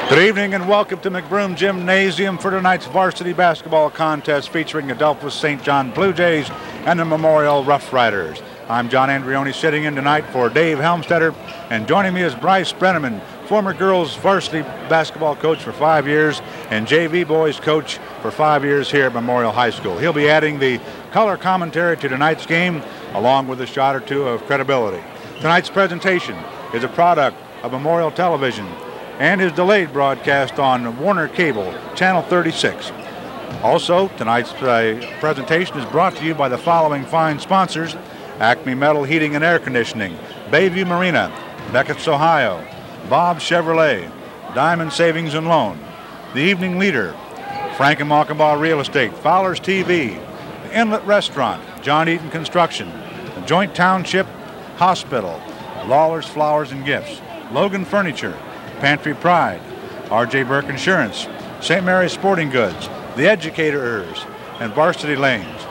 Good evening and welcome to McBroom Gymnasium for tonight's varsity basketball contest featuring the Delphos St. John Blue Jays and the Memorial Rough Riders. I'm John Andreoni sitting in tonight for Dave Helmstetter, and joining me is Bryce Brenneman, former girls varsity basketball coach for 5 years and JV boys coach for 5 years here at Memorial High School. He'll be adding the color commentary to tonight's game along with a shot or two of credibility. Tonight's presentation is a product of Memorial Television and is delayed broadcast on Warner Cable, Channel 36. Also, tonight's presentation is brought to you by the following fine sponsors: Acme Metal Heating and Air Conditioning, Bayview Marina, Beckett's, Ohio, Bob Chevrolet, Diamond Savings and Loan, The Evening Leader, Frank and Malkenbaugh Real Estate, Fowler's TV, The Inlet Restaurant, John Eaton Construction, the Joint Township Hospital, Lawler's Flowers and Gifts, Logan Furniture, Pantry Pride, R.J. Burke Insurance, St. Mary's Sporting Goods, The Educators, and Varsity Lanes.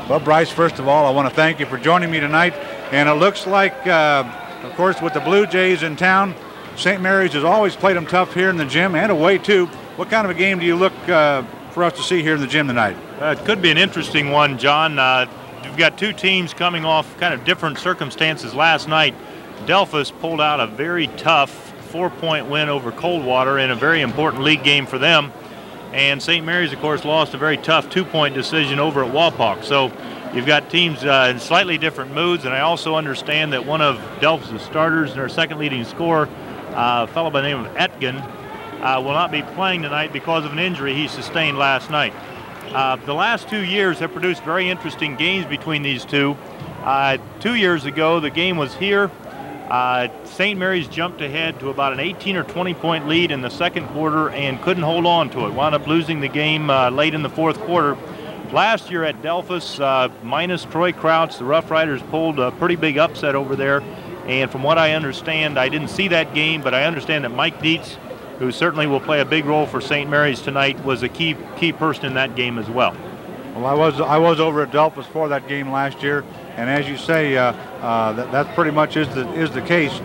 Well, Bryce, first of all, I want to thank you for joining me tonight. And it looks like, of course, with the Blue Jays in town, St. Mary's has always played them tough here in the gym and away, too. What kind of a game do you look for us to see here in the gym tonight? It could be an interesting one, John. We've got two teams coming off kind of different circumstances last night. Delphos pulled out a very tough 4-point win over Coldwater in a very important league game for them. And St. Mary's, of course, lost a very tough 2-point decision over at Wapak. So you've got teams in slightly different moods, and I also understand that one of Delphos' starters and their second leading scorer, a fellow by the name of Etgen, will not be playing tonight because of an injury he sustained last night. The last 2 years have produced very interesting games between these two. 2 years ago, the game was here. St. Mary's jumped ahead to about an 18 or 20-point lead in the second quarter and couldn't hold on to it. Wound up losing the game late in the fourth quarter. Last year at Delphos, minus Troy Crouch, the Rough Riders pulled a pretty big upset over there. And from what I understand, I didn't see that game, but I understand that Mike Dietz, who certainly will play a big role for St. Mary's tonight, was a key person in that game as well. Well, I was over at Delphos for that game last year, and as you say, that pretty much is the case.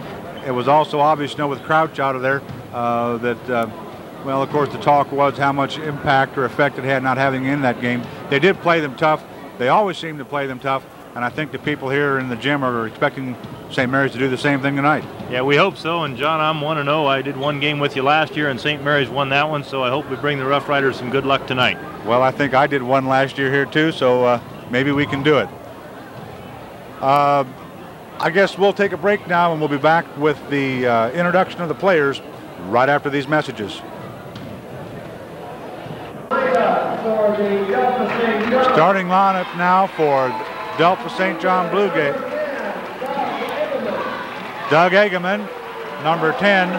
It was also obvious, you know, with Crouch out of there, well, of course, the talk was how much impact or effect it had not having in that game. They did play them tough. They always seem to play them tough, and I think the people here in the gym are expecting St. Mary's to do the same thing tonight. Yeah, we hope so. And John, I'm 1-0. I did one game with you last year, and St. Mary's won that one. So I hope we bring the Rough Riders some good luck tonight. Well, I think I did one last year here too, so maybe we can do it. I guess we'll take a break now, and we'll be back with the introduction of the players right after these messages. Starting lineup now for Delphos St. John Blue Jays. Doug Egeman, number 10.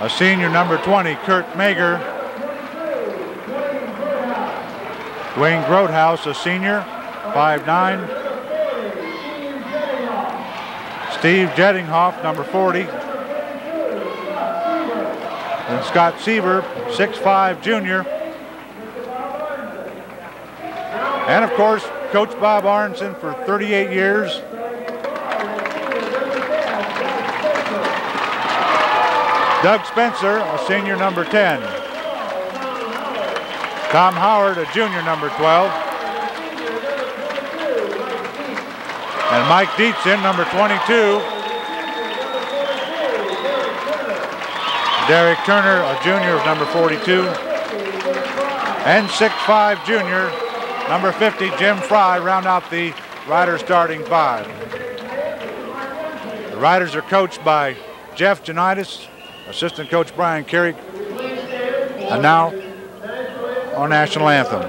A senior, number 20, Kurt Mager. Dwayne Grotehouse, a senior, 5'9". Steve Jettinghoff, number 40. And Scott Seaver, 6'5", junior. And of course, Coach Bob Aronson for 38 years. Doug Spencer, a senior, number 10. Tom Howard, a junior, number 12. And Mike Dietzen, number 22. Derek Turner, a junior, number 42. And 6'5", junior, number 50, Jim Fry, round out the Riders starting five. The Riders are coached by Jeff Janitis, assistant coach Brian Carey, and now our national anthem.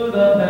The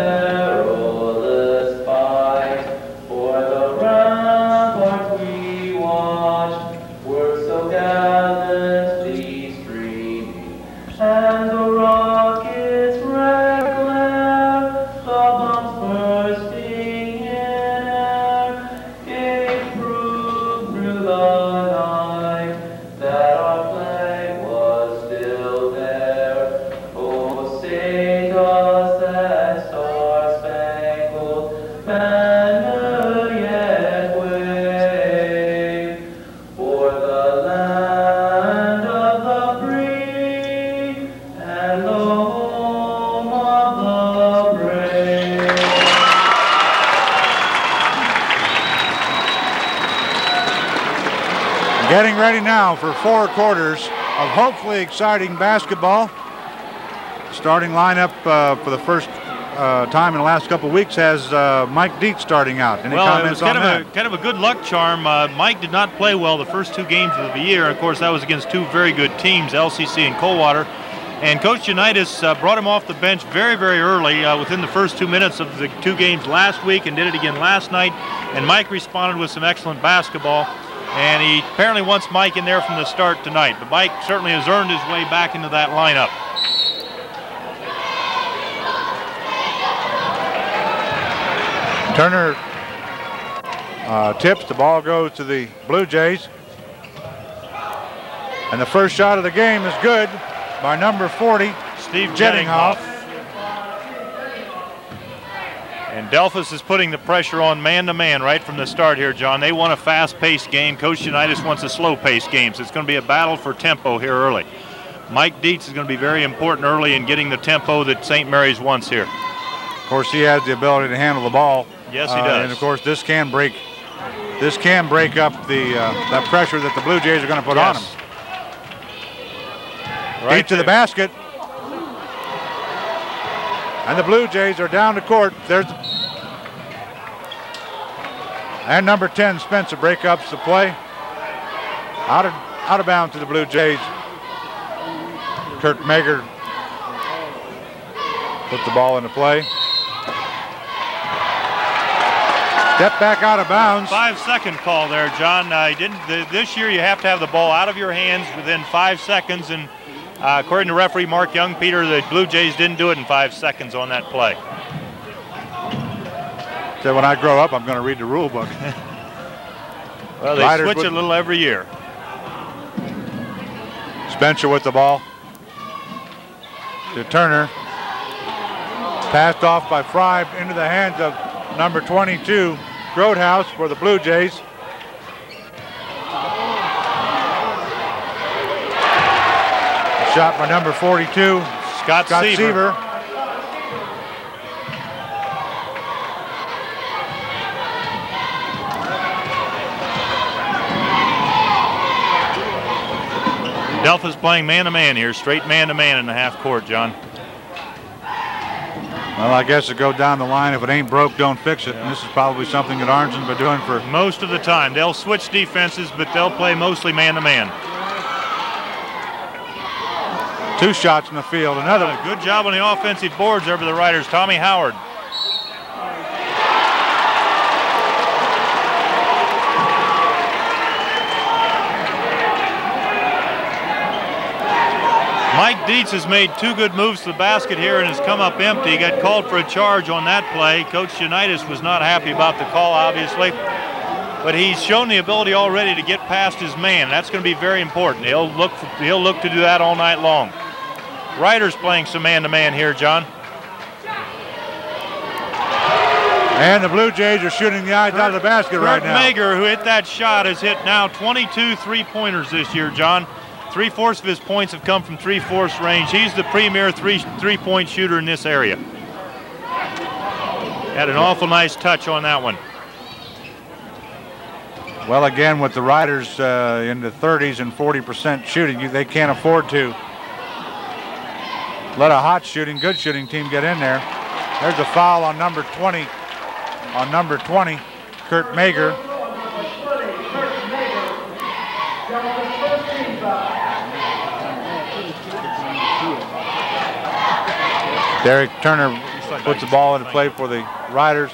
Getting ready now for 4 quarters of hopefully exciting basketball. Starting lineup for the first time in the last couple of weeks has Mike Dietz starting out. Any comments on that? Kind of a good luck charm. Mike did not play well the first 2 games of the year. Of course, that was against 2 very good teams, LCC and Coldwater. And Coach Unitas brought him off the bench very, very early within the first 2 minutes of the 2 games last week, and did it again last night. And Mike responded with some excellent basketball. And he apparently wants Mike in there from the start tonight. But Mike certainly has earned his way back into that lineup. Turner tips. The ball goes to the Blue Jays. And the first shot of the game is good by number 40, Steve Jettinghoff. And Delphos is putting the pressure on man-to-man right from the start here, John. They want a fast-paced game. Coach Unitas wants a slow-paced game, so it's going to be a battle for tempo here early. Mike Dietz is going to be very important early in getting the tempo that St. Mary's wants here. Of course, he has the ability to handle the ball. Yes, he does. And of course, this can break up the that pressure that the Blue Jays are going to put on him. Right Deep to the basket. And the Blue Jays are down the court. And number 10, Spencer, breakups the play. Out of bounds to the Blue Jays. Kurt Mager put the ball into play. Step back out of bounds. 5-second call there, John. This year you have to have the ball out of your hands within 5 seconds, and according to referee Mark Young, Peter, the Blue Jays didn't do it in 5 seconds on that play. So when I grow up, I'm going to read the rule book. Well, they switch it a little every year. Spencer with the ball to Turner. Passed off by Fry into the hands of number 22, Grotehouse, for the Blue Jays. Shot by number 42, Scott Seaver. Delphos playing man-to-man here, straight man-to-man in the half court, John. Well, I guess it go down the line. If it ain't broke, don't fix it. And this is probably something that Orange's been doing for most of the time. They'll switch defenses, but they'll play mostly man-to-man. 2 shots in the field. Another good job on the offensive boards there for the Riders. Tommy Howard. Mike Dietz has made 2 good moves to the basket here and has come up empty. He got called for a charge on that play. Coach Unitas was not happy about the call, obviously. But he's shown the ability already to get past his man. That's going to be very important. He'll look to do that all night long. Riders playing some man-to-man here, John. And the Blue Jays are shooting the eyes out of the basket right now. Kurt Mager, who hit that shot, has hit now 22 three-pointers this year, John. 3/4 of his points have come from 3/4 range. He's the premier three-point shooter in this area. Had an awful nice touch on that one. Well, again, with the Riders in the 30s and 40% shooting, they can't afford to let a hot shooting, good shooting team get in there. There's a foul on number 20. On number 20, Kurt Mager. Derek Turner puts the ball into play for the Riders.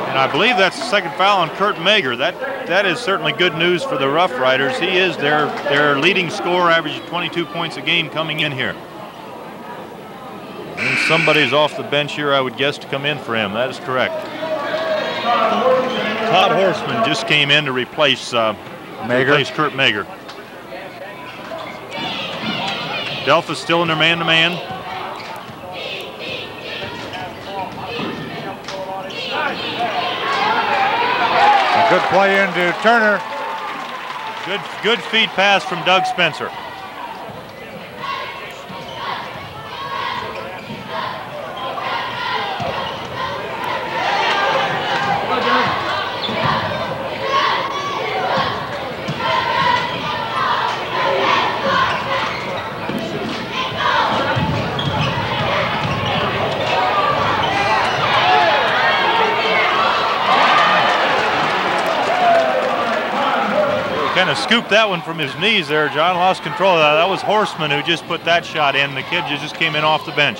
And I believe that's the 2nd foul on Kurt Mager. That is certainly good news for the Rough Riders. He is their leading scorer, averaging 22 points a game coming in here. And somebody's off the bench here, I would guess, to come in for him. That is correct. Todd Horseman just came in to replace Kurt Mager. Delphos still in their man-to-man. A good play into Turner. Good feed pass from Doug Spencer. kind of scooped that one from his knees there. John lost control of that. That was Horseman who just put that shot in. The kid just came in off the bench.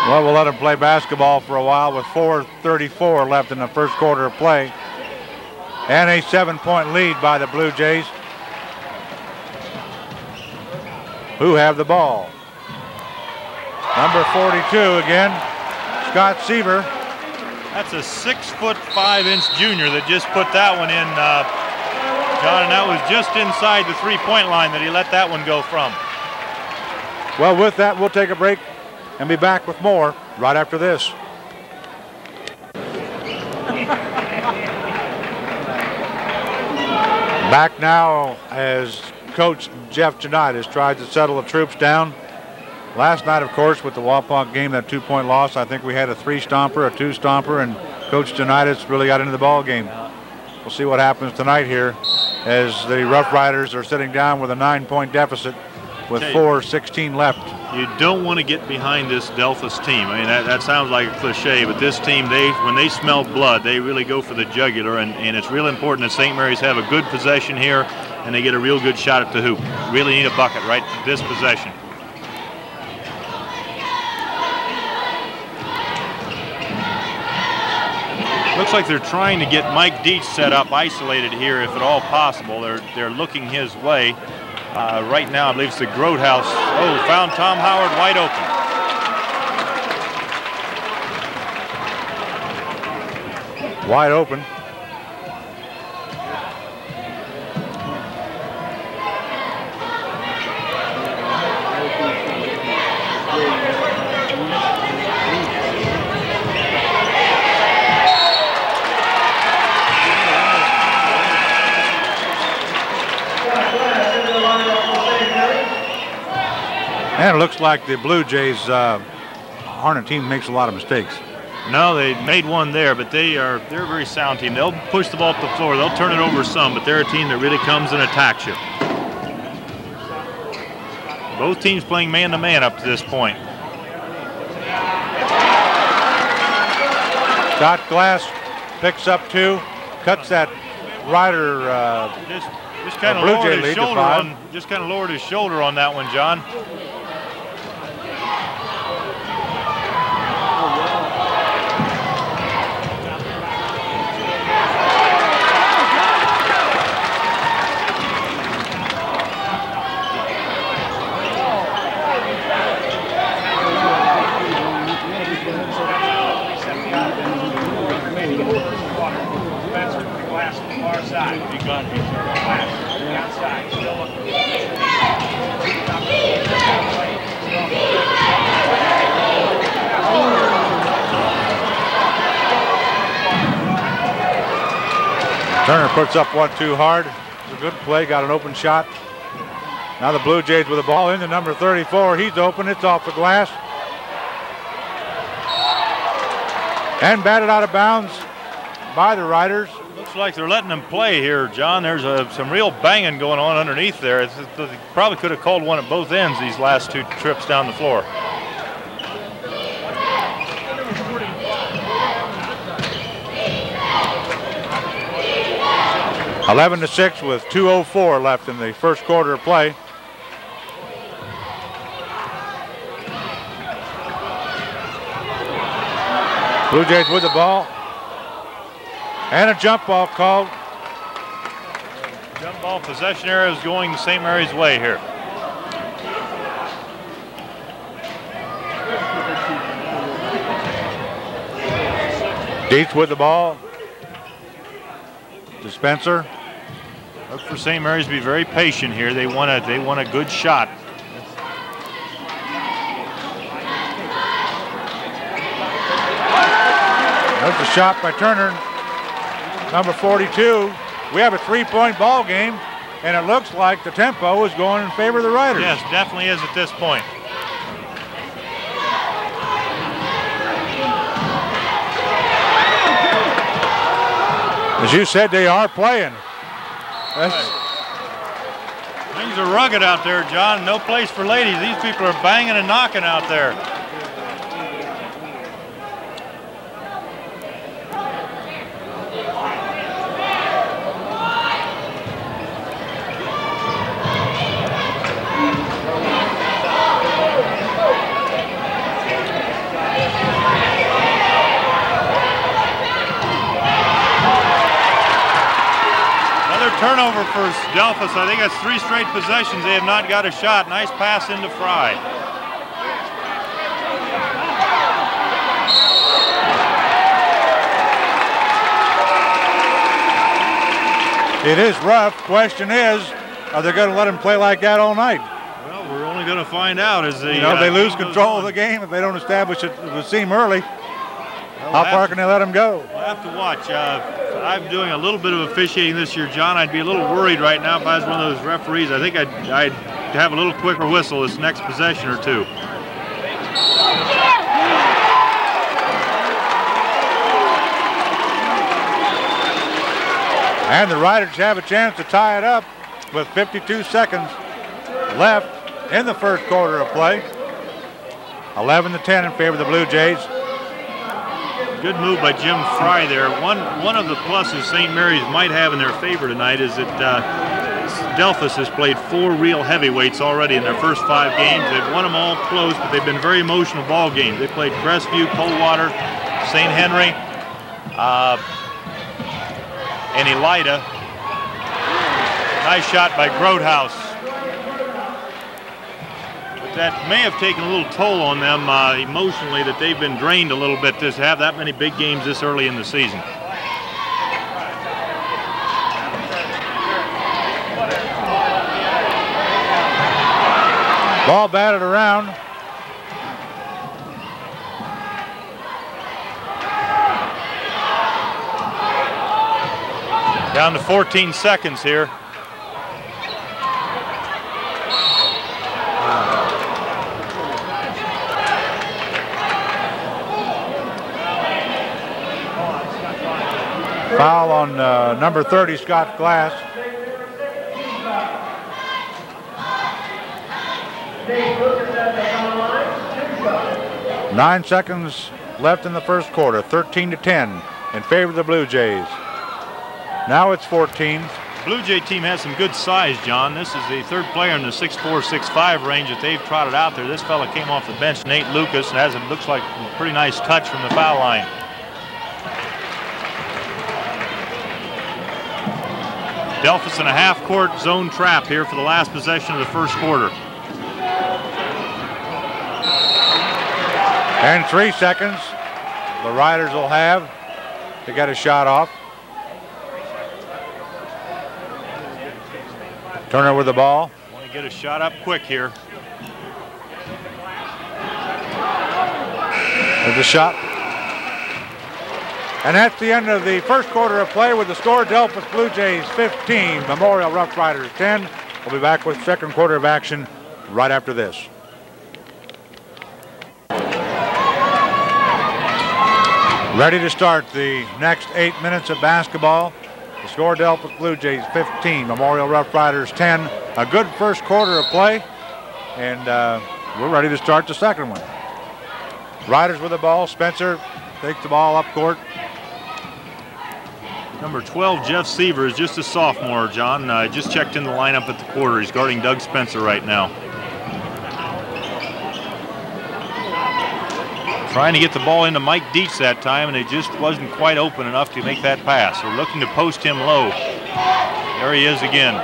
Well, we'll let him play basketball for a while with 4:34 left in the first quarter of play. And a 7-point lead by the Blue Jays, who have the ball. Number 42 again, Scott Seaver. That's a 6'5" junior that just put that one in, John, and that was just inside the three-point line that he let that one go from. Well, with that, we'll take a break and be back with more right after this. Back now as Coach Jeff Janitis tries to settle the troops down. Last night, of course, with the Wapak game, that 2-point loss, I think we had a 3-stomper, a 2-stomper, and Coach Janitis really got into the ball game. We'll see what happens tonight here as the Rough Riders are sitting down with a 9-point deficit with 4:16 left. You don't want to get behind this Delphos team. I mean, that sounds like a cliche, but this team, when they smell blood, they really go for the jugular, and it's real important that St. Mary's have a good possession here and they get a real good shot at the hoop. Really need a bucket right this possession. Looks like they're trying to get Mike Deach set up, isolated here if at all possible. They're looking his way. Right now, I believe it's the Grote House. Oh, found Tom Howard wide open. Wide open. And it looks like the Blue Jays Harnett team makes a lot of mistakes. No, they made one there, but they're a very sound team. They'll push the ball up the floor. They'll turn it over some, but they're a team that really comes and attacks you. Both teams playing man-to-man up to this point. Scott Glass picks up 2, cuts that Rider just kind of lowered his shoulder on. Just kind of lowered his shoulder on that one, John. Turner puts up 1-2 hard. It's a good play, got an open shot. Now the Blue Jays with the ball into number 34. He's open, it's off the glass. And batted out of bounds by the Riders. Looks like they're letting them play here, John. There's some real banging going on underneath there. They probably could have called one at both ends these last 2 trips down the floor. (11-6) with 2:04 left in the first quarter of play. Blue Jays with the ball. And a jump ball called. Jump ball possession area is going St. Mary's way here. Deach with the ball. To Spencer. Look for St. Mary's to be very patient here. They want a good shot. There's the shot by Turner. Number 42. We have a 3-point ball game, and it looks like the tempo is going in favor of the Riders. Yes, definitely is at this point. As you said, they are playing. Things are rugged out there, John. No place for ladies. These people are banging and knocking out there. Turnover for Delphos. I think that's 3 straight possessions. They have not got a shot. Nice pass into Fry. It is rough. Question is, are they going to let him play like that all night? Well, we're only going to find out as they, if they lose control of the game, if they don't establish the seam early. How far can they let him go? We'll have to watch. I'm doing a little bit of officiating this year, John. I'd be a little worried right now if I was one of those referees. I think I'd have a little quicker whistle this next possession or two. And the Riders have a chance to tie it up with 52 seconds left in the first quarter of play. 11-10 in favor of the Blue Jays. Good move by Jim Fry there. One of the pluses St. Mary's might have in their favor tonight is that Delphos has played 4 real heavyweights already in their first 5 games. They've won them all close, but they've been very emotional ball games. They played Crestview, Coldwater, St. Henry, and Elida. Nice shot by Grotehouse. That may have taken a little toll on them emotionally, that they've been drained a little bit to have that many big games this early in the season. Ball batted around. Down to 14 seconds here. Foul on number 30, Scott Glass. Nine seconds left in the first quarter. 13-10 in favor of the Blue Jays. Now it's 14. Blue Jay team has some good size, John. This is the 3rd player in the 6'4", 6'5" range that they've trotted out there. This fella came off the bench, Nate Lucas, and has it looks like a pretty nice touch from the foul line. Delphos in a half-court zone trap here for the last possession of the first quarter. And 3 seconds the Riders will have to get a shot off. Turner with the ball. Want to get a shot up quick here. There's a shot. And that's the end of the first quarter of play with the score: Delphos Blue Jays 15, Memorial Rough Riders 10. We'll be back with second quarter of action right after this. Ready to start the next 8 minutes of basketball. The score: Delphos Blue Jays 15, Memorial Rough Riders 10. A good first quarter of play, and we're ready to start the second one. Riders with the ball. Spencer takes the ball up court. Number 12, Jeff Seaver, is just a sophomore, John. Just checked in the lineup at the quarter. He's guarding Doug Spencer right now. Trying to get the ball into Mike Dietz that time, and it just wasn't quite open enough to make that pass. They're looking to post him low. There he is again.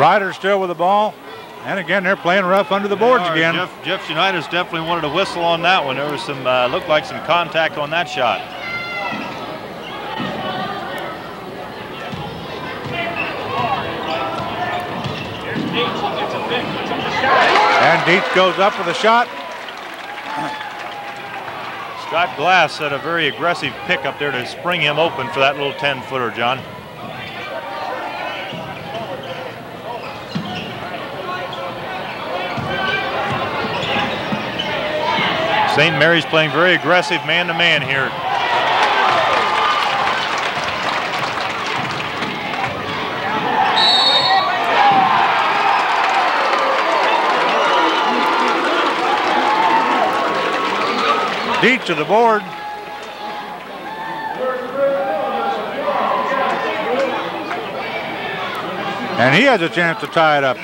Riders still with the ball. And again, they're playing rough under the boards again. Jeff Unitas definitely wanted a whistle on that one. There was some, looked like some contact on that shot. And Dietz goes up with a shot. Scott Glass had a very aggressive pick up there to spring him open for that little 10-footer, John. St. Mary's playing very aggressive man-to-man here. Dietz to the board. And he has a chance to tie it up.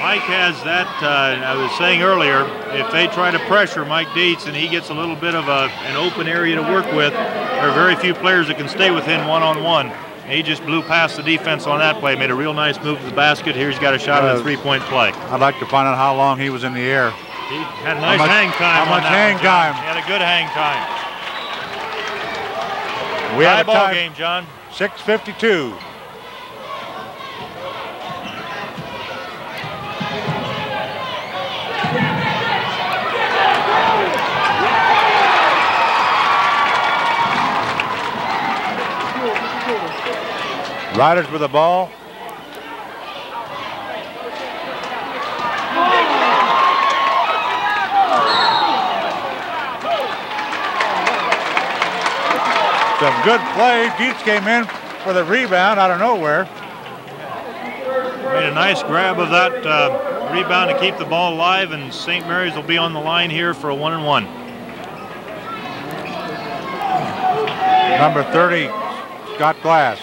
Mike has that, I was saying earlier, if they try to pressure Mike Dietz and he gets a little bit of an open area to work with, there are very few players that can stay with him one-on-one. He just blew past the defense on that play, made a real nice move to the basket. Here he's got a shot at a three-point play. I'd like to find out how long he was in the air. He had a nice hang time. How much hang time? He had a good hang time. We have a ball game, John. 6:52. Riders with the ball. Some good play. Dietz came in for the rebound out of nowhere. Made a nice grab of that rebound to keep the ball alive, and St. Mary's will be on the line here for a 1-and-1. Number 30, Scott Glass.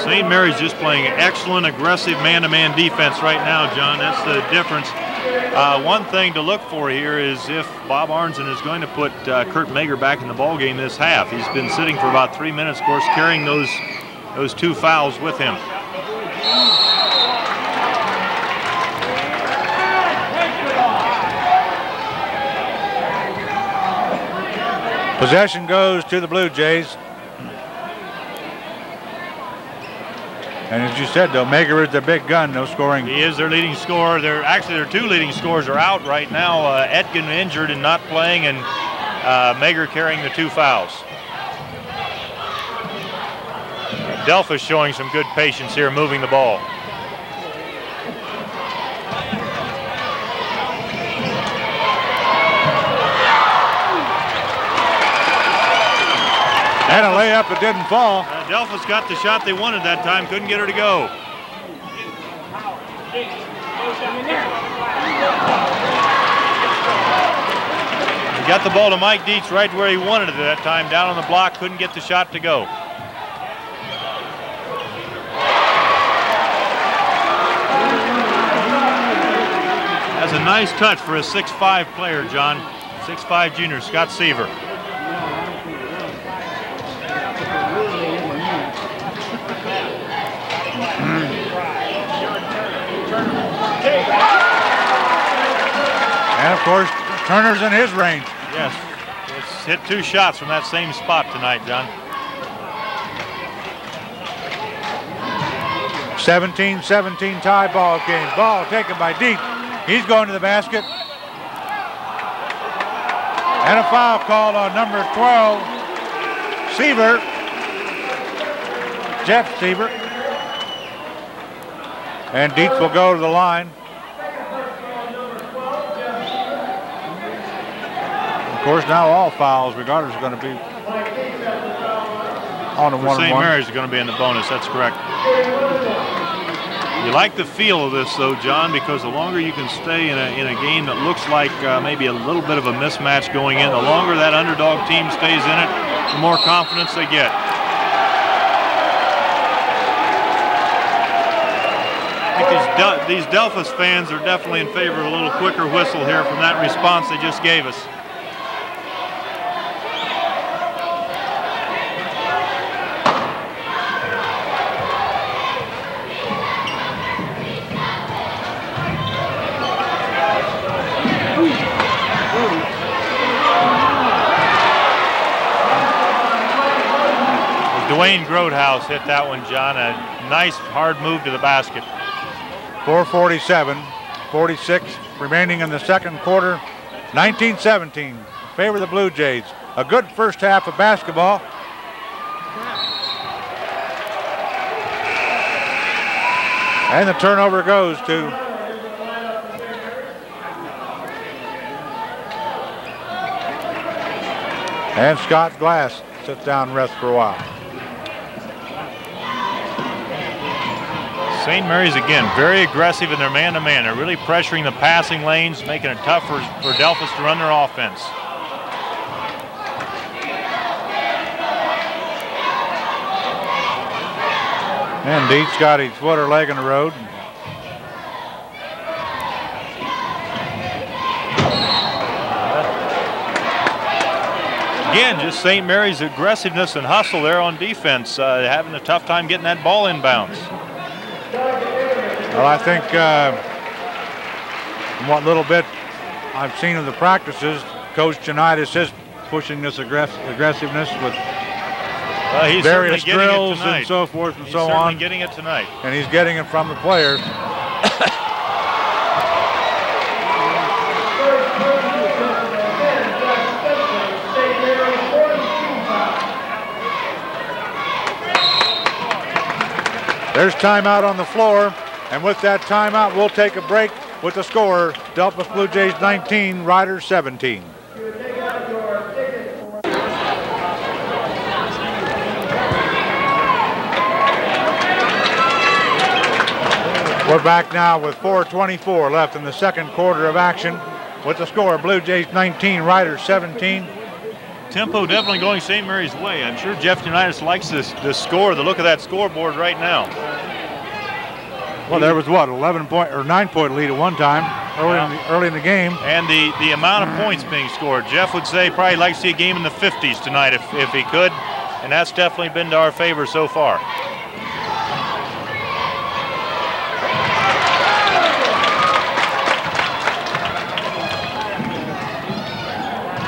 St. Mary's just playing excellent, aggressive man-to-man defense right now, John. That's the difference. One thing to look for here is if Bob Arnzen is going to put Kurt Mager back in the ball game this half. He's been sitting for about 3 minutes, of course, carrying those 2 fouls with him. Possession goes to the Blue Jays. And as you said, though, Mager is their big gun, no scoring. He is their leading scorer. Actually, their 2 leading scorers are out right now. Etkin injured and not playing, and Mager carrying the 2 fouls. Delphos showing some good patience here, moving the ball. And a layup that didn't fall. Delphos got the shot they wanted that time, couldn't get her to go. He got the ball to Mike Dietz right where he wanted it that time, down on the block, couldn't get the shot to go. That's a nice touch for a 6'5" player, John. 6'5" junior, Scott Seaver. And of course, Turner's in his range. Yes, it's hit 2 shots from that same spot tonight, John. 17-17 tie ball game. Ball taken by Dietz. He's going to the basket. And a foul called on number 12, Seaver. Jeff Seaver. And Dietz will go to the line. Of course, now all fouls, regardless, are going to be on a 1-on-1. St. Mary's is going to be in the bonus. That's correct. You like the feel of this, though, John, because the longer you can stay in a game that looks like maybe a little bit of a mismatch going in, the longer that underdog team stays in it, the more confidence they get. I think these Delphos fans are definitely in favor of a little quicker whistle here from that response they just gave us. Dwayne Grodhouse hit that one, John. A nice hard move to the basket. 4:47, 46 remaining in the second quarter. 19-17, favor the Blue Jays. A good first half of basketball. And the turnover goes to and Scott Glass sits down and rests for a while. St. Mary's, again, very aggressive in their man-to-man. They're really pressuring the passing lanes, making it tough for Delphos to run their offense. And Dietz got his foot or leg in the road. Again, just St. Mary's aggressiveness and hustle there on defense, having a tough time getting that ball inbounds. Well, I think from what little bit I've seen of the practices, Coach Janitis is pushing this aggressiveness with various drills and so forth and so on. He's getting it tonight. And he's getting it from the players. There's timeout on the floor, and with that timeout, we'll take a break with the score, Delphos Blue Jays 19, Riders 17. We're back now with 4:24 left in the second quarter of action with the score, Blue Jays 19, Riders 17. Tempo definitely going St. Mary's way. I'm sure Jeff Unitas likes this score, the look of that scoreboard right now. Well, there was what, 11-point or 9-point lead at one time early in the game. And the amount of points being scored. Jeff would say probably like to see a game in the 50s tonight if he could, and that's definitely been to our favor so far.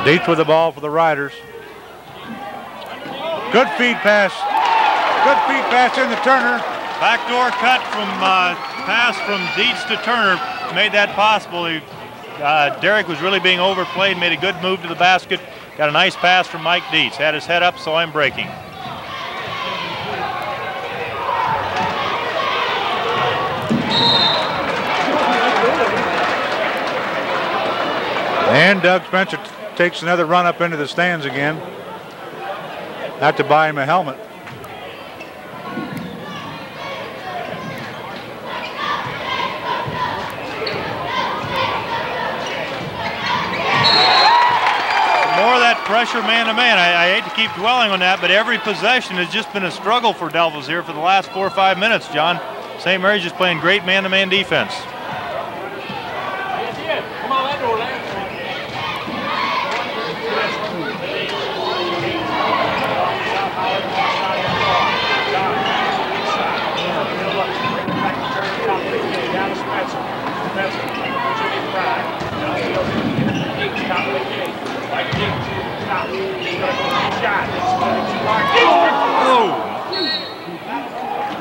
Dietz with the ball for the Riders. Good feed pass. Good feed pass into Turner. Backdoor cut from pass from Dietz to Turner made that possible. Derek was really being overplayed, made a good move to the basket. Got a nice pass from Mike Dietz. Had his head up, saw him breaking. And Doug Spencer takes another run up into the stands again. Have to buy him a helmet. More of that pressure man-to-man. I hate to keep dwelling on that, but every possession has just been a struggle for Delphos here for the last 4 or 5 minutes, John. St. Mary's just playing great man-to-man defense.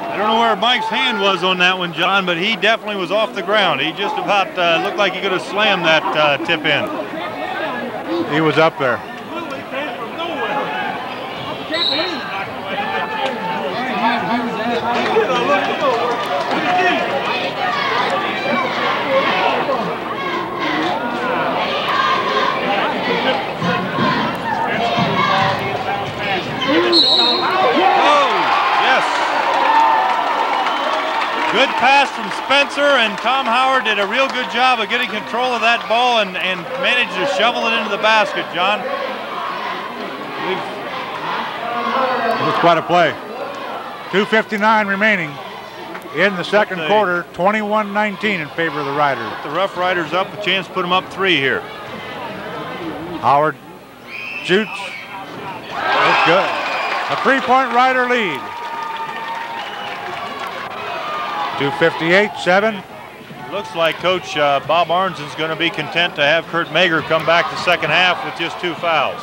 I don't know where Mike's hand was on that one, John, but he definitely was off the ground. He just about looked like he could have slammed that tip in. He was up there. Good pass from Spencer, and Tom Howard did a real good job of getting control of that ball and managed to shovel it into the basket, John. It was quite a play. 2:59 remaining in the second quarter, 21-19 in favor of the Riders. The Rough Riders up, a chance to put them up 3 here. Howard shoots. That's good. A 3-point Rider lead. 2:58-7. Looks like Coach Bob Arnson's going to be content to have Kurt Mager come back the second half with just 2 fouls.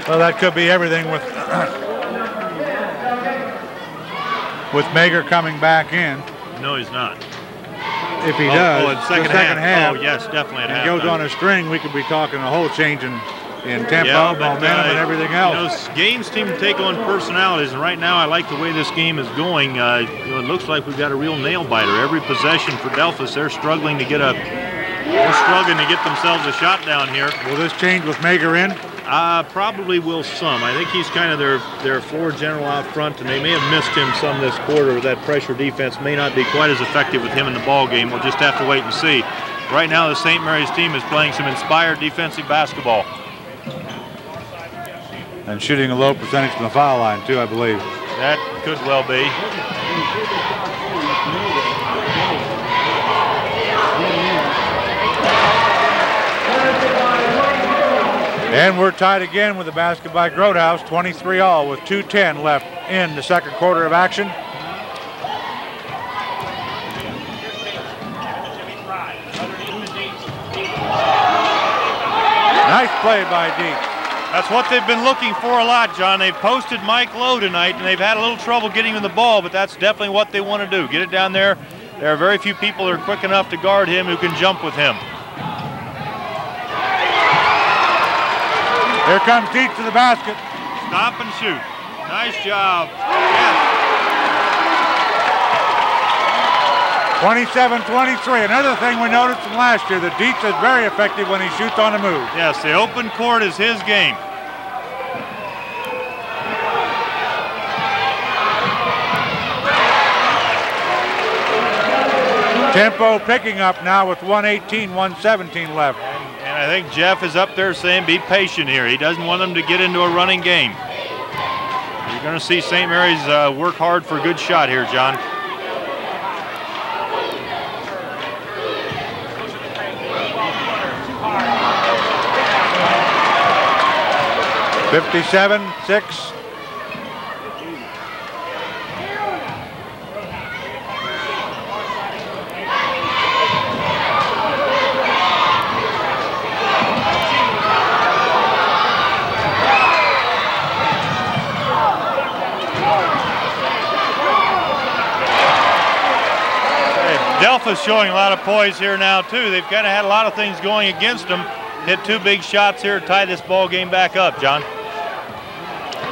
Well, that could be everything with Mager coming back in. No, he's not. If he does, in the second half. Oh, yes, definitely. And goes on a string, we could be talking a whole change in tempo, momentum, and everything else. You know, games seem to take on personalities, and right now I like the way this game is going. It looks like we've got a real nail biter. Every possession for Delphos, they're struggling to get themselves a shot down here. Will this change with Mager in? Probably will some. I think he's kind of their floor general out front, and they may have missed him some this quarter. That pressure defense may not be quite as effective with him in the ball game. We'll just have to wait and see. Right now, the St. Mary's team is playing some inspired defensive basketball. And shooting a low percentage from the foul line, too, I believe. That could well be. And we're tied again with the basket by Grotehouse, 23-all with 2:10 left in the second quarter of action. Nice play by Deeks. That's what they've been looking for a lot, John. They've posted Mike low tonight, and they've had a little trouble getting him the ball, but that's definitely what they want to do. Get it down there. There are very few people that are quick enough to guard him who can jump with him. Here comes Deeks to the basket. Stop and shoot. Nice job. Yes. 27-23. Another thing we noticed from last year, that Deeks is very effective when he shoots on the move. Yes, the open court is his game. Tempo picking up now with 1:18, 1:17 left. And I think Jeff is up there saying be patient here. He doesn't want them to get into a running game. You're going to see St. Mary's work hard for a good shot here, John. (57-6). Delphos showing a lot of poise here now, too. They've kind of had a lot of things going against them. Hit two big shots here to tie this ball game back up, John.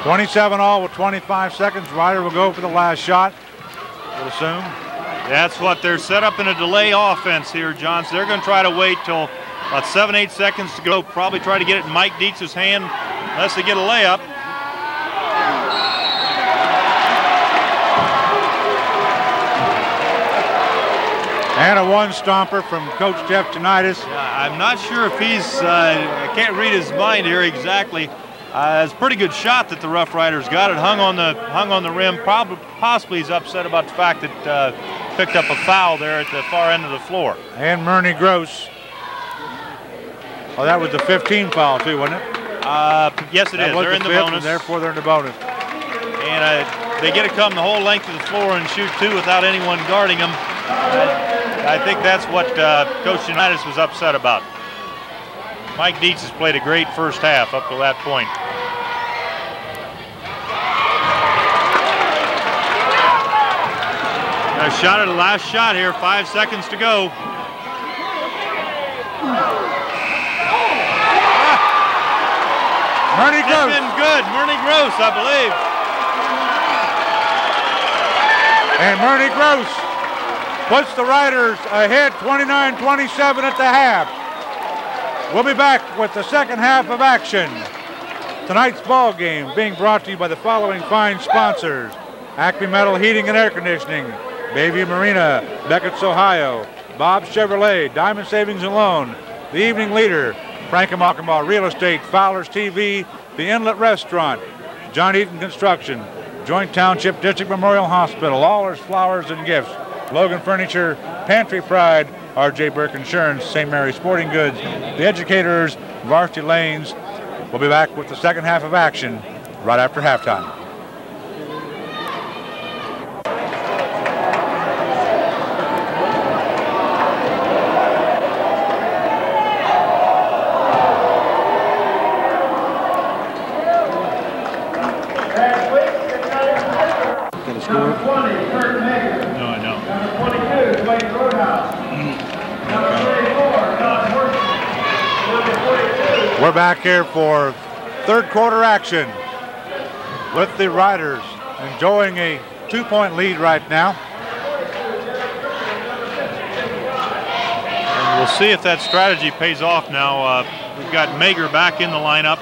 27-all with 25 seconds. Ryder will go for the last shot, we'll assume. That's what they're set up in a delay offense here, John. So they're going to try to wait till about 7-8 seconds to go. Probably try to get it in Mike Deeks' hand unless they get a layup. And a one-stomper from Coach Jeff Tonitis. I'm not sure if he's, I can't read his mind here exactly. It's a pretty good shot that the Rough Riders got. It hung on the rim. Possibly he's upset about the fact that picked up a foul there at the far end of the floor. And Murney Gross. Oh, that was the 15 foul too, wasn't it? Yes, it is. They're in the bonus. And therefore, they're in the bonus. And they get to come the whole length of the floor and shoot two without anyone guarding them. I think that's what Coach Unitas was upset about. Mike Deeks has played a great first half up to that point. Got a shot at the last shot here, 5 seconds to go. Murney Gross. It's been good, Murney Gross, I believe. And Murney Gross puts the Riders ahead 29-27 at the half. We'll be back with the second half of action. Tonight's ball game being brought to you by the following fine sponsors: Acme Metal Heating and Air Conditioning, Bayview Marina, Beckett's, Ohio, Bob's Chevrolet, Diamond Savings and Loan, The Evening Leader, Frank and Mockenbaugh Real Estate, Fowler's TV, The Inlet Restaurant, John Eaton Construction, Joint Township District Memorial Hospital, Allers Flowers and Gifts, Logan Furniture, Pantry Pride, R.J. Burke Insurance, St. Mary's Sporting Goods, The Educators, Varsity Lanes. We'll be back with the second half of action right after halftime. Got a score? We're back here for third quarter action with the Riders enjoying a 2-point lead right now. And we'll see if that strategy pays off now. we've got Mager back in the lineup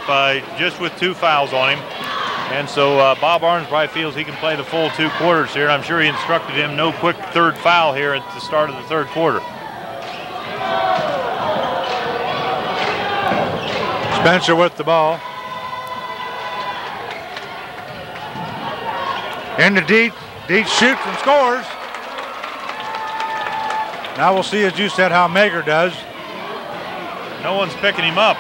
just with 2 fouls on him. And so Bob Arns probably feels he can play the full 2 quarters here. I'm sure he instructed him no quick 3rd foul here at the start of the 3rd quarter. Spencer with the ball. Into Dietz. Dietz shoots and scores. Now we'll see, as you said, how Mager does. No one's picking him up.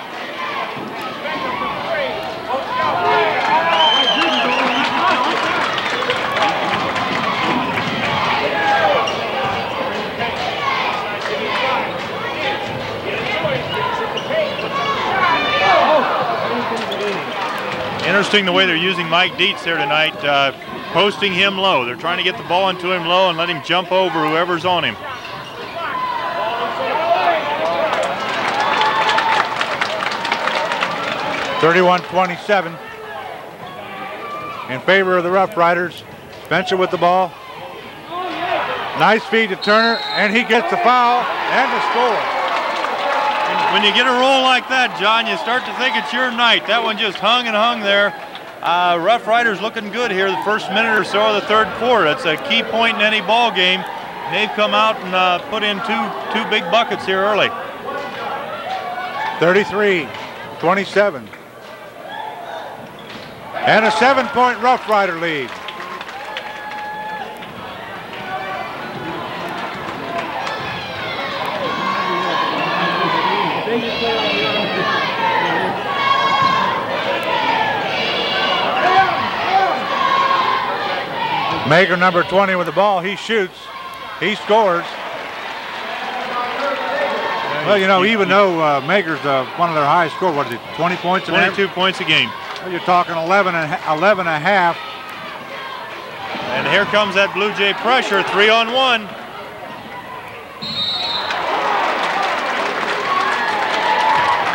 Interesting the way they're using Mike Dietz there tonight, posting him low. They're trying to get the ball into him low and let him jump over whoever's on him. (31-27) in favor of the Rough Riders. Spencer with the ball. Nice feed to Turner, and he gets the foul and the score. When you get a roll like that, John, you start to think it's your night. That one just hung and hung there. Rough Riders looking good here the first minute or so of the 3rd quarter. That's a key point in any ball game. They've come out and put in two big buckets here early. 33-27. And a 7-point Rough Rider lead. Mager, number 20, with the ball. He shoots. He scores. Well, you know, even though Mager's one of their highest scorers, what is it, 20 points? 22 points a game. Well, you're talking 11 and a half. And here comes that Blue Jay pressure, 3-on-1.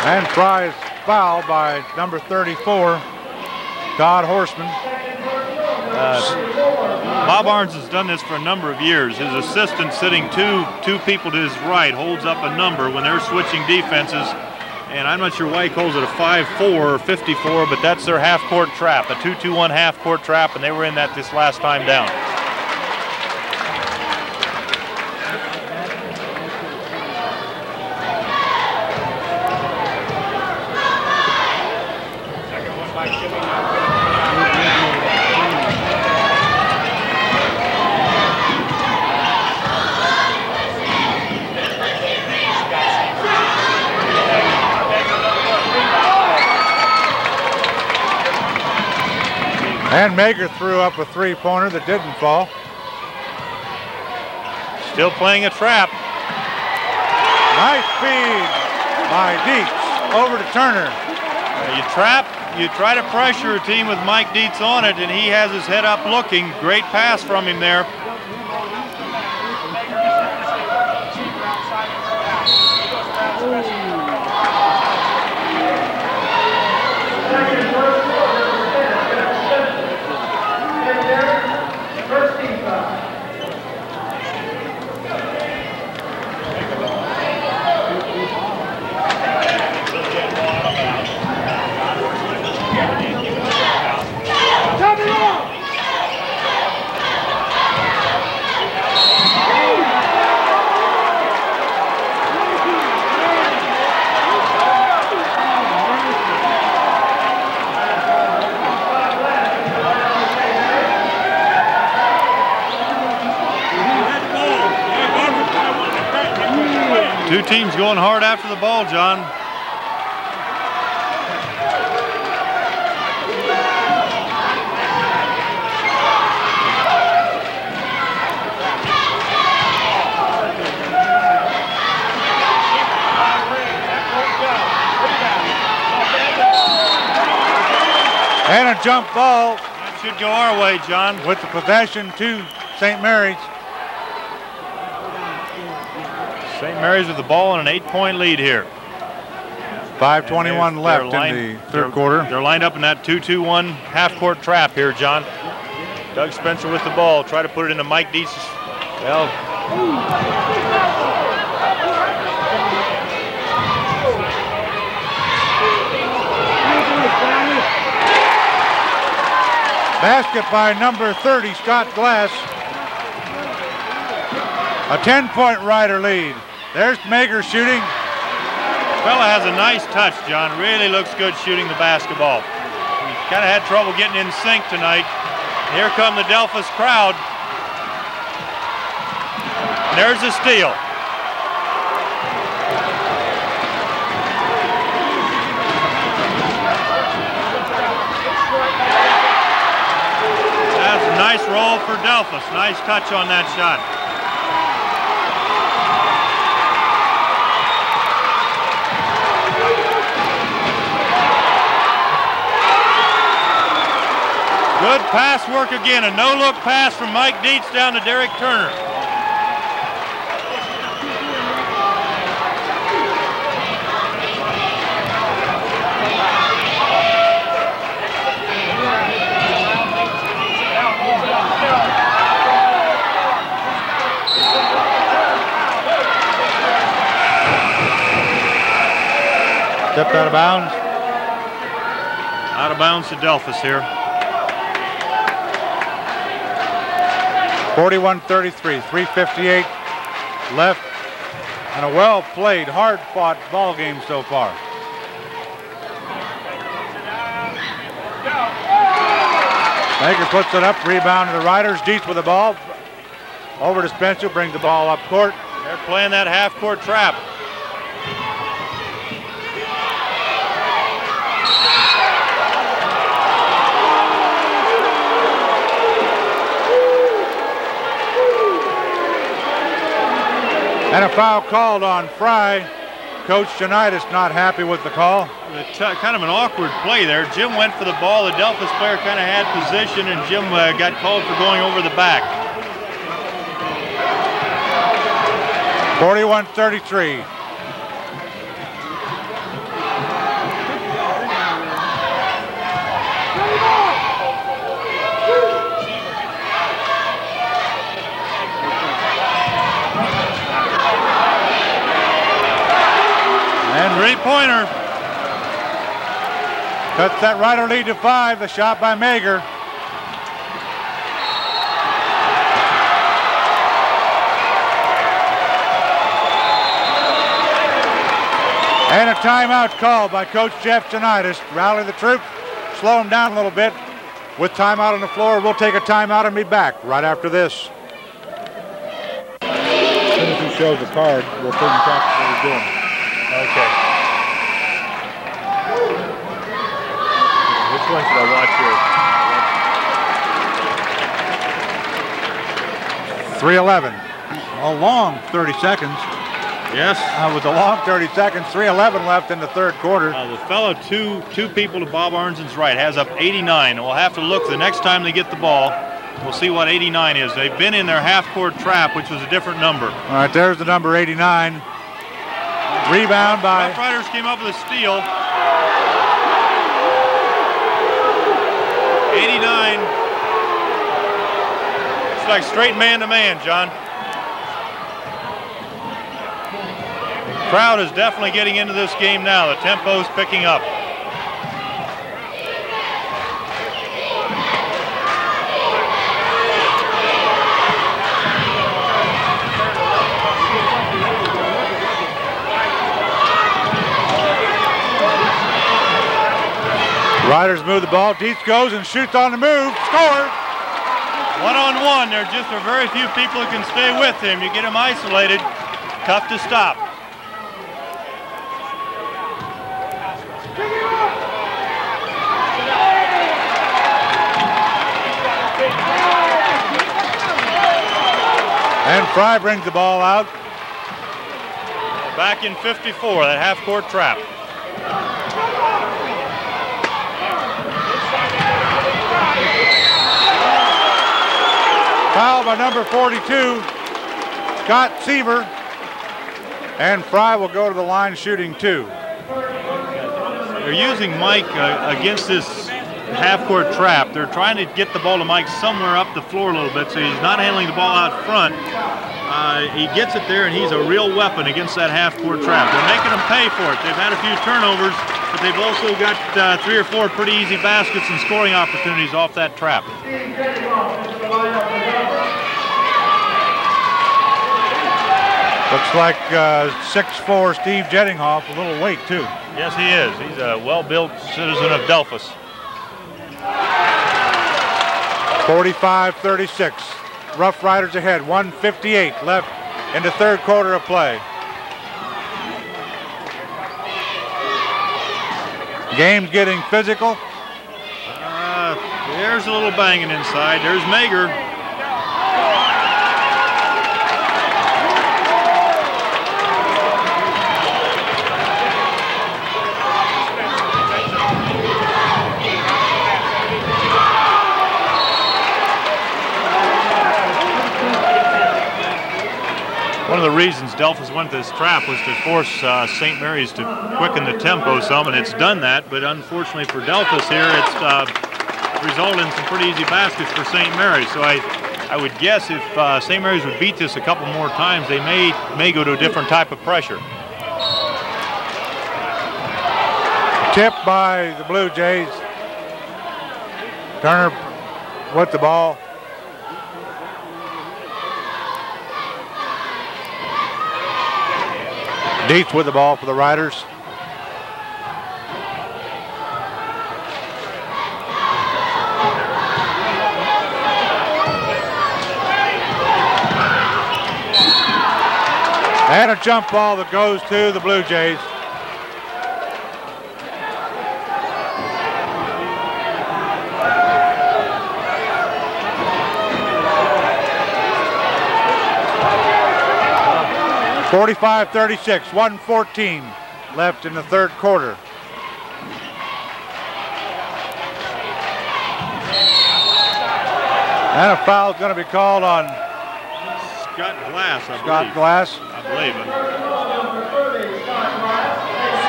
And Fry's foul by number 34, Todd Horseman. Bob Arns has done this for a number of years. His assistant sitting two people to his right holds up a number when they're switching defenses. And I'm not sure why he calls it a 5-4 or 54, but that's their half-court trap, a 2-2-1 half-court trap, and they were in that this last time down. And Mager threw up a 3-pointer that didn't fall. Still playing a trap. Nice feed by Dietz over to Turner. You try to pressure a team with Mike Dietz on it, and he has his head up looking. Great pass from him there. Two teams going hard after the ball, John. And a jump ball. That should go our way, John. With the possession to St. Mary's. St. Mary's with the ball and an 8-point lead here. 5:21 left in the third quarter. They're lined up in that 2-2-1 half-court trap here, John. Doug Spencer with the ball. Try to put it into Mike Dietz. Well, Basket by number 30, Scott Glass. A 10-point Rider lead. There's Mager shooting. Fella has a nice touch, John. Really looks good shooting the basketball. He's kind of had trouble getting in sync tonight. Here come the Delphos crowd. There's a steal. That's a nice roll for Delphos. Nice touch on that shot. Good pass work again. A no-look pass from Mike Dietz down to Derek Turner. Stepped out of bounds. Out of bounds to Delphos here. 41-33, 3:58 left, and a well-played, hard-fought ball game so far. Mager puts it up, rebound to the Riders. Dietz with the ball. Over to Spencer, brings the ball up court. They're playing that half-court trap. And a foul called on Fry. Coach Janitis not happy with the call. Kind of an awkward play there. Jim went for the ball. The Delphos player kind of had position, and Jim got called for going over the back. 41-33. And three-pointer. Cuts that Rider lead to 5. The shot by Mager. And a timeout called by Coach Jeff Janitis. Rally the troops, slow them down a little bit. With timeout on the floor, we'll take a timeout and be back right after this. As soon as he shows the card, we'll put him back to what he's doing. Okay. Which one should I watch here? 3:11. A long 30 seconds. Yes. With a long 30 seconds, 3:11 left in the third quarter. The fellow two people to Bob Arnzen's right has up 89. We'll have to look the next time they get the ball. We'll see what 89 is. They've been in their half-court trap, which was a different number. All right, there's the number 89. Rebound by... Rough Riders came up with a steal. 89. It's like straight man-to-man, John. Crowd is definitely getting into this game now. The tempo's picking up. Riders move the ball. Dietz goes and shoots on the move. Scores! One-on-one. There just are very few people who can stay with him. You get him isolated, tough to stop. And Fry brings the ball out. Back in 54, that half-court trap. Foul by number 42, Scott Seaver. And Fry will go to the line shooting 2. They're using Mike against this half-court trap. They're trying to get the ball to Mike somewhere up the floor a little bit, so he's not handling the ball out front. He gets it there, and he's a real weapon against that half-court trap. They're making him pay for it. They've had a few turnovers. but they've also got 3 or 4 pretty easy baskets and scoring opportunities off that trap. Looks like 6'4" Steve Jettinghoff, a little weight too. Yes, he is. He's a well-built citizen of Delphos. 45-36. Rough Riders ahead. 1:58 left in the third quarter of play. Game's getting physical. There's a little banging inside. There's Mager. One of the reasons Delphos went to this trap was to force St. Mary's to quicken the tempo some, and it's done that, but unfortunately for Delphos here, it's resulted in some pretty easy baskets for St. Mary's. So I would guess if St. Mary's would beat this a couple more times, they may go to a different type of pressure. Tipped by the Blue Jays. Turner with the ball. Dietz with the ball for the Riders. And a jump ball that goes to the Blue Jays. (45-36), 1:14 left in the third quarter. And a foul is going to be called on Scott Glass, I believe. Scott Glass. I believe it.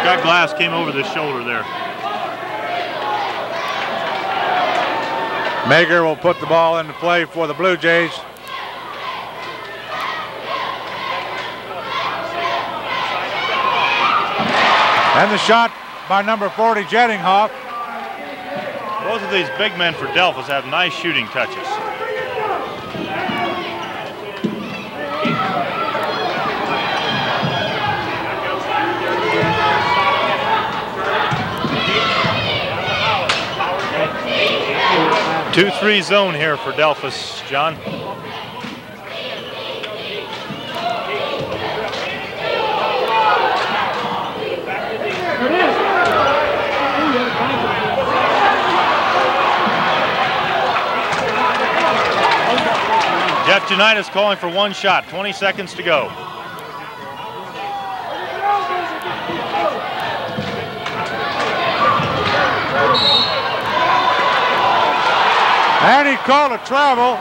Scott Glass came over the shoulder there. Mager will put the ball into play for the Blue Jays. And the shot by number 40, Jettinghoff. Both of these big men for Delphos have nice shooting touches. Two-three zone here for Delphos, John. Jeff Janitis calling for one shot, 20 seconds to go. And he called a travel.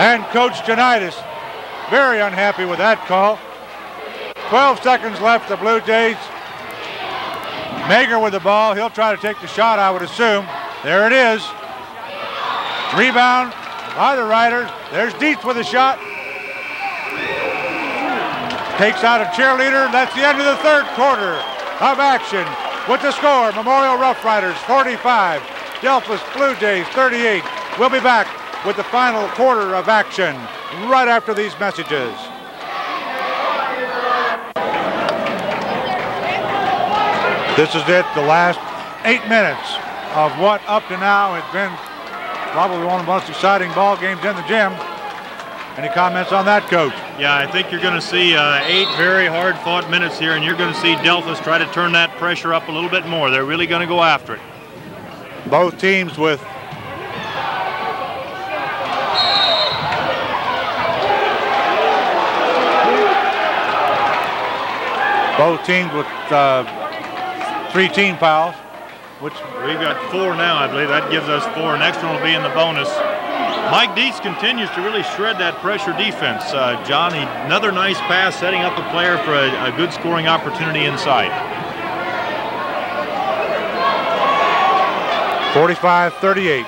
And Coach Janitis very unhappy with that call. 12 seconds left, the Blue Jays. Mager with the ball. He'll try to take the shot, I would assume. There it is. Rebound by the Riders. There's Dietz with a shot. Takes out a cheerleader. That's the end of the third quarter of action. With the score, Memorial Rough Riders 45, Delphos Blue Jays 38. We'll be back with the final quarter of action right after these messages. This is it, the last 8 minutes of what up to now has been probably one of the most exciting ball games in the gym. Any comments on that, Coach? Yeah, I think you're going to see 8 very hard-fought minutes here, and you're going to see Delphos try to turn that pressure up a little bit more. They're really going to go after it. Both teams with three team fouls, which we've got 4 now, I believe. That gives us 4. An extra one will be in the bonus. Mike Dietz continues to really shred that pressure defense. John, another nice pass, setting up a player for a good scoring opportunity inside. 45-38.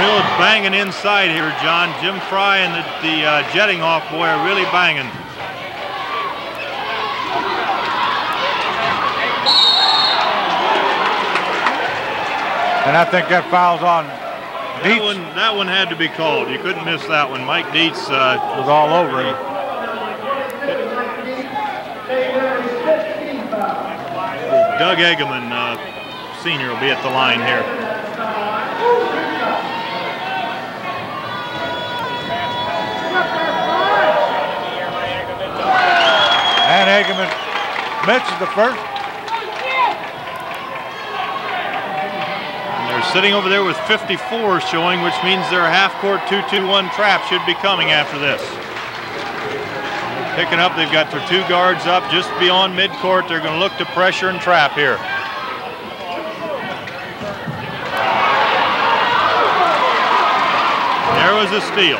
Real banging inside here, John. Jim Fry and the jetting off boy are really banging. And I think that foul's on Dietz. That one had to be called. You couldn't miss that one. Mike Dietz was all over him. Doug Eggman, Sr. will be at the line here. And Eggman misses the first. And they're sitting over there with 54 showing, which means their half-court 2-2-1 trap should be coming after this. Picking up, they've got their 2 guards up just beyond midcourt. They're going to look to pressure and trap here. There was a steal.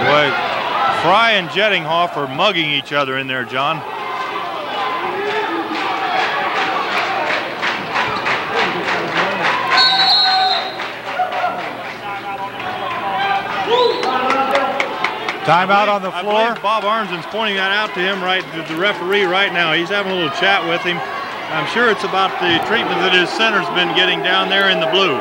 Boy, Fry and Jettinghoff are mugging each other in there, John. Timeout on the floor. I believe Bob Arnzen's pointing that out to him, right, to the referee right now. He's having a little chat with him. I'm sure it's about the treatment that his center's been getting down there in the blue.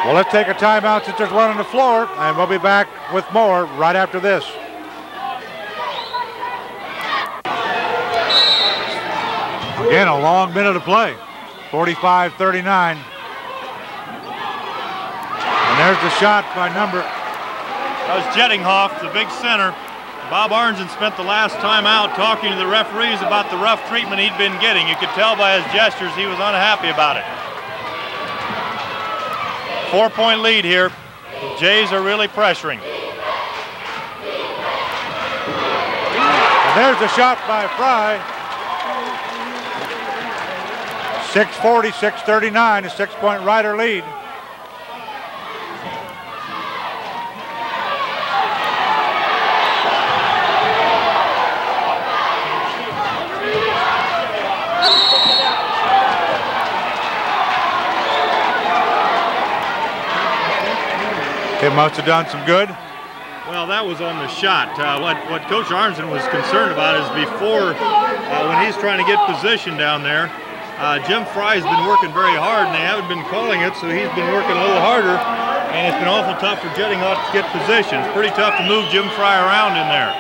Well, let's take a timeout since there's one on the floor, and we'll be back with more right after this. Again, a long minute of play, 45-39. And there's the shot by number. That was Jettinghoff, the big center. Bob Arnzen spent the last time out talking to the referees about the rough treatment he'd been getting. You could tell by his gestures he was unhappy about it. 4-point lead here. The Jays are really pressuring. And there's the shot by Fry. 6:40, 6:39, a 6-point Rider lead. It must have done some good. Well, that was on the shot. What Coach Arnzen was concerned about is before, when he's trying to get position down there, Jim Fry's been working very hard, and they haven't been calling it, so he's been working a little harder, and it's been awful tough for Jettinghoff to get position. It's pretty tough to move Jim Fry around in there.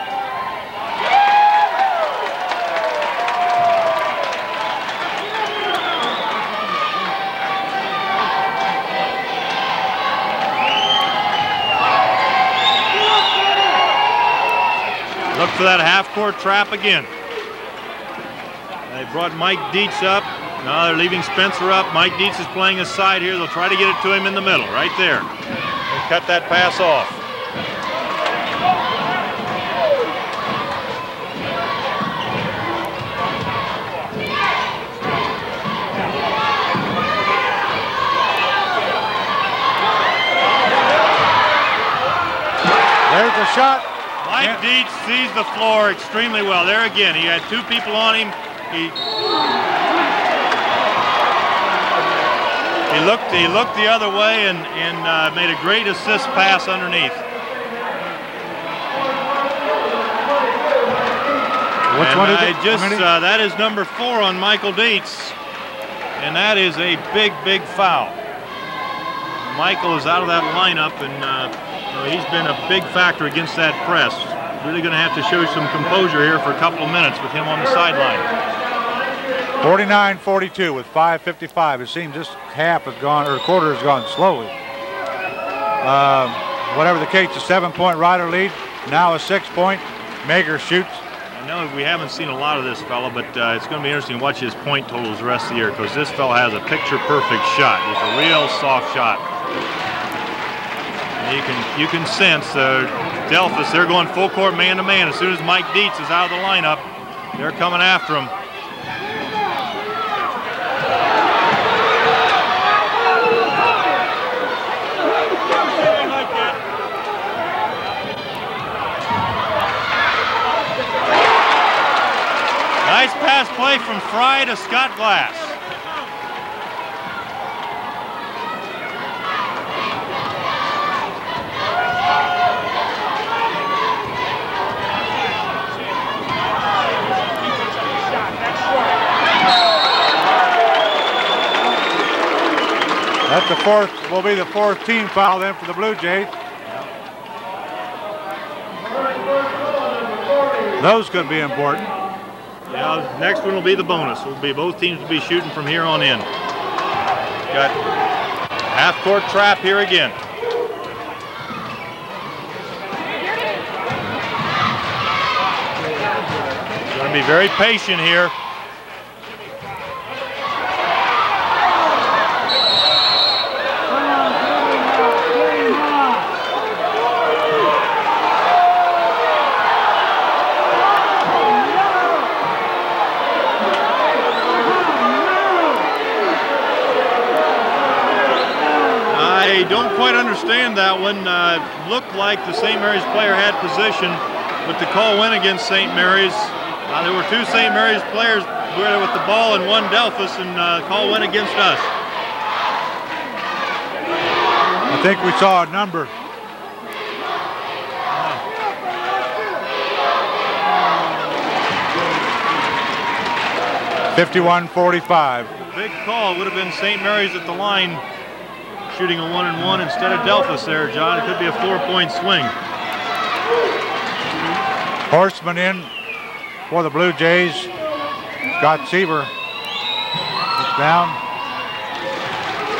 Look for that half-court trap again. They brought Mike Dietz up. Now they're leaving Spencer up. Mike Dietz is playing a side here. They'll try to get it to him in the middle, right there. And cut that pass off. There's the shot. Mike Dietz sees the floor extremely well. There again, he had 2 people on him. He looked the other way and made a great assist pass underneath. Which one is it? That is number 4 on Michael Dietz, and that is a big, big foul. Michael is out of that lineup, and he's been a big factor against that press. Really going to have to show some composure here for a couple of minutes with him on the sideline. 49-42 with 5:55. It seems this half has gone, or quarter has gone slowly. Whatever the case, a 7-point Rider lead. Now a 6-point. Mager shoots. I know we haven't seen a lot of this fella, but it's going to be interesting to watch his point totals the rest of the year, because this fella has a picture-perfect shot. It's a real soft shot. And you can sense Delphos, they're going full court man-to-man. As soon as Mike Dietz is out of the lineup, they're coming after him. from Fry to Scott Glass. That's the fourth, will be the fourth team foul then for the Blue Jays. Those could be important. Yeah, next one will be the bonus. Will be both teams will be shooting from here on in. Got half-court trap here again. Going to be very patient here. I don't quite understand that one. Looked like the St. Mary's player had possession, but the call went against St. Mary's. There were two St. Mary's players with the ball and one Delphos, and the call went against us. I think we saw a number. $51-45. Big call would have been St. Mary's at the line, shooting a 1-and-1 instead of Delphos there, John. It could be a 4-point swing. Horseman in for the Blue Jays. Scott Seaver. It's down.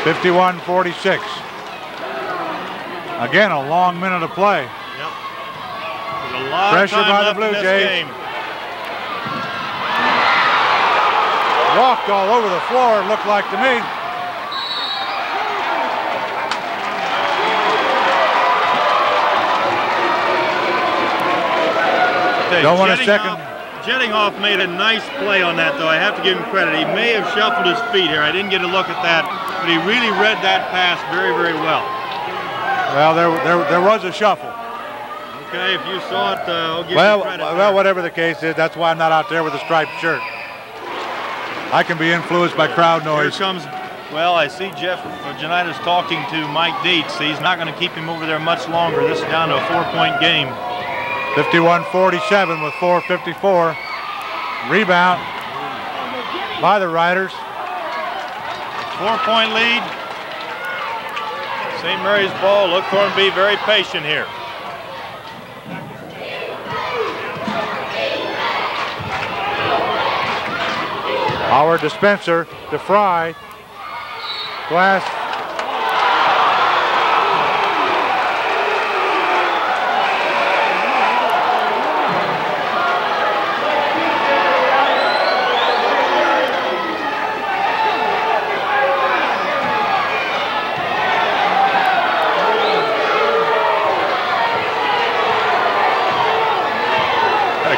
51-46. Again, a long minute of play. Yep. There's a lot Pressure of time by the left Blue in this Jays. game. Walked all over the floor, it looked like to me. Don't want a second. Jettinghoff made a nice play on that, though. I have to give him credit. He may have shuffled his feet here. I didn't get a look at that, but he really read that pass very, very well. Well, there was a shuffle. Okay, if you saw it, I'll give you credit. Well, whatever the case is, that's why I'm not out there with a striped shirt. I can be influenced by crowd noise. Here comes, well, I see Jeff Janitas talking to Mike Dietz. He's not going to keep him over there much longer. This is down to a 4-point game. 51-47 with 4:54. Rebound by the Riders. 4-point lead. St. Mary's ball. Look for him to be very patient here. Our dispenser to Fry. Glass.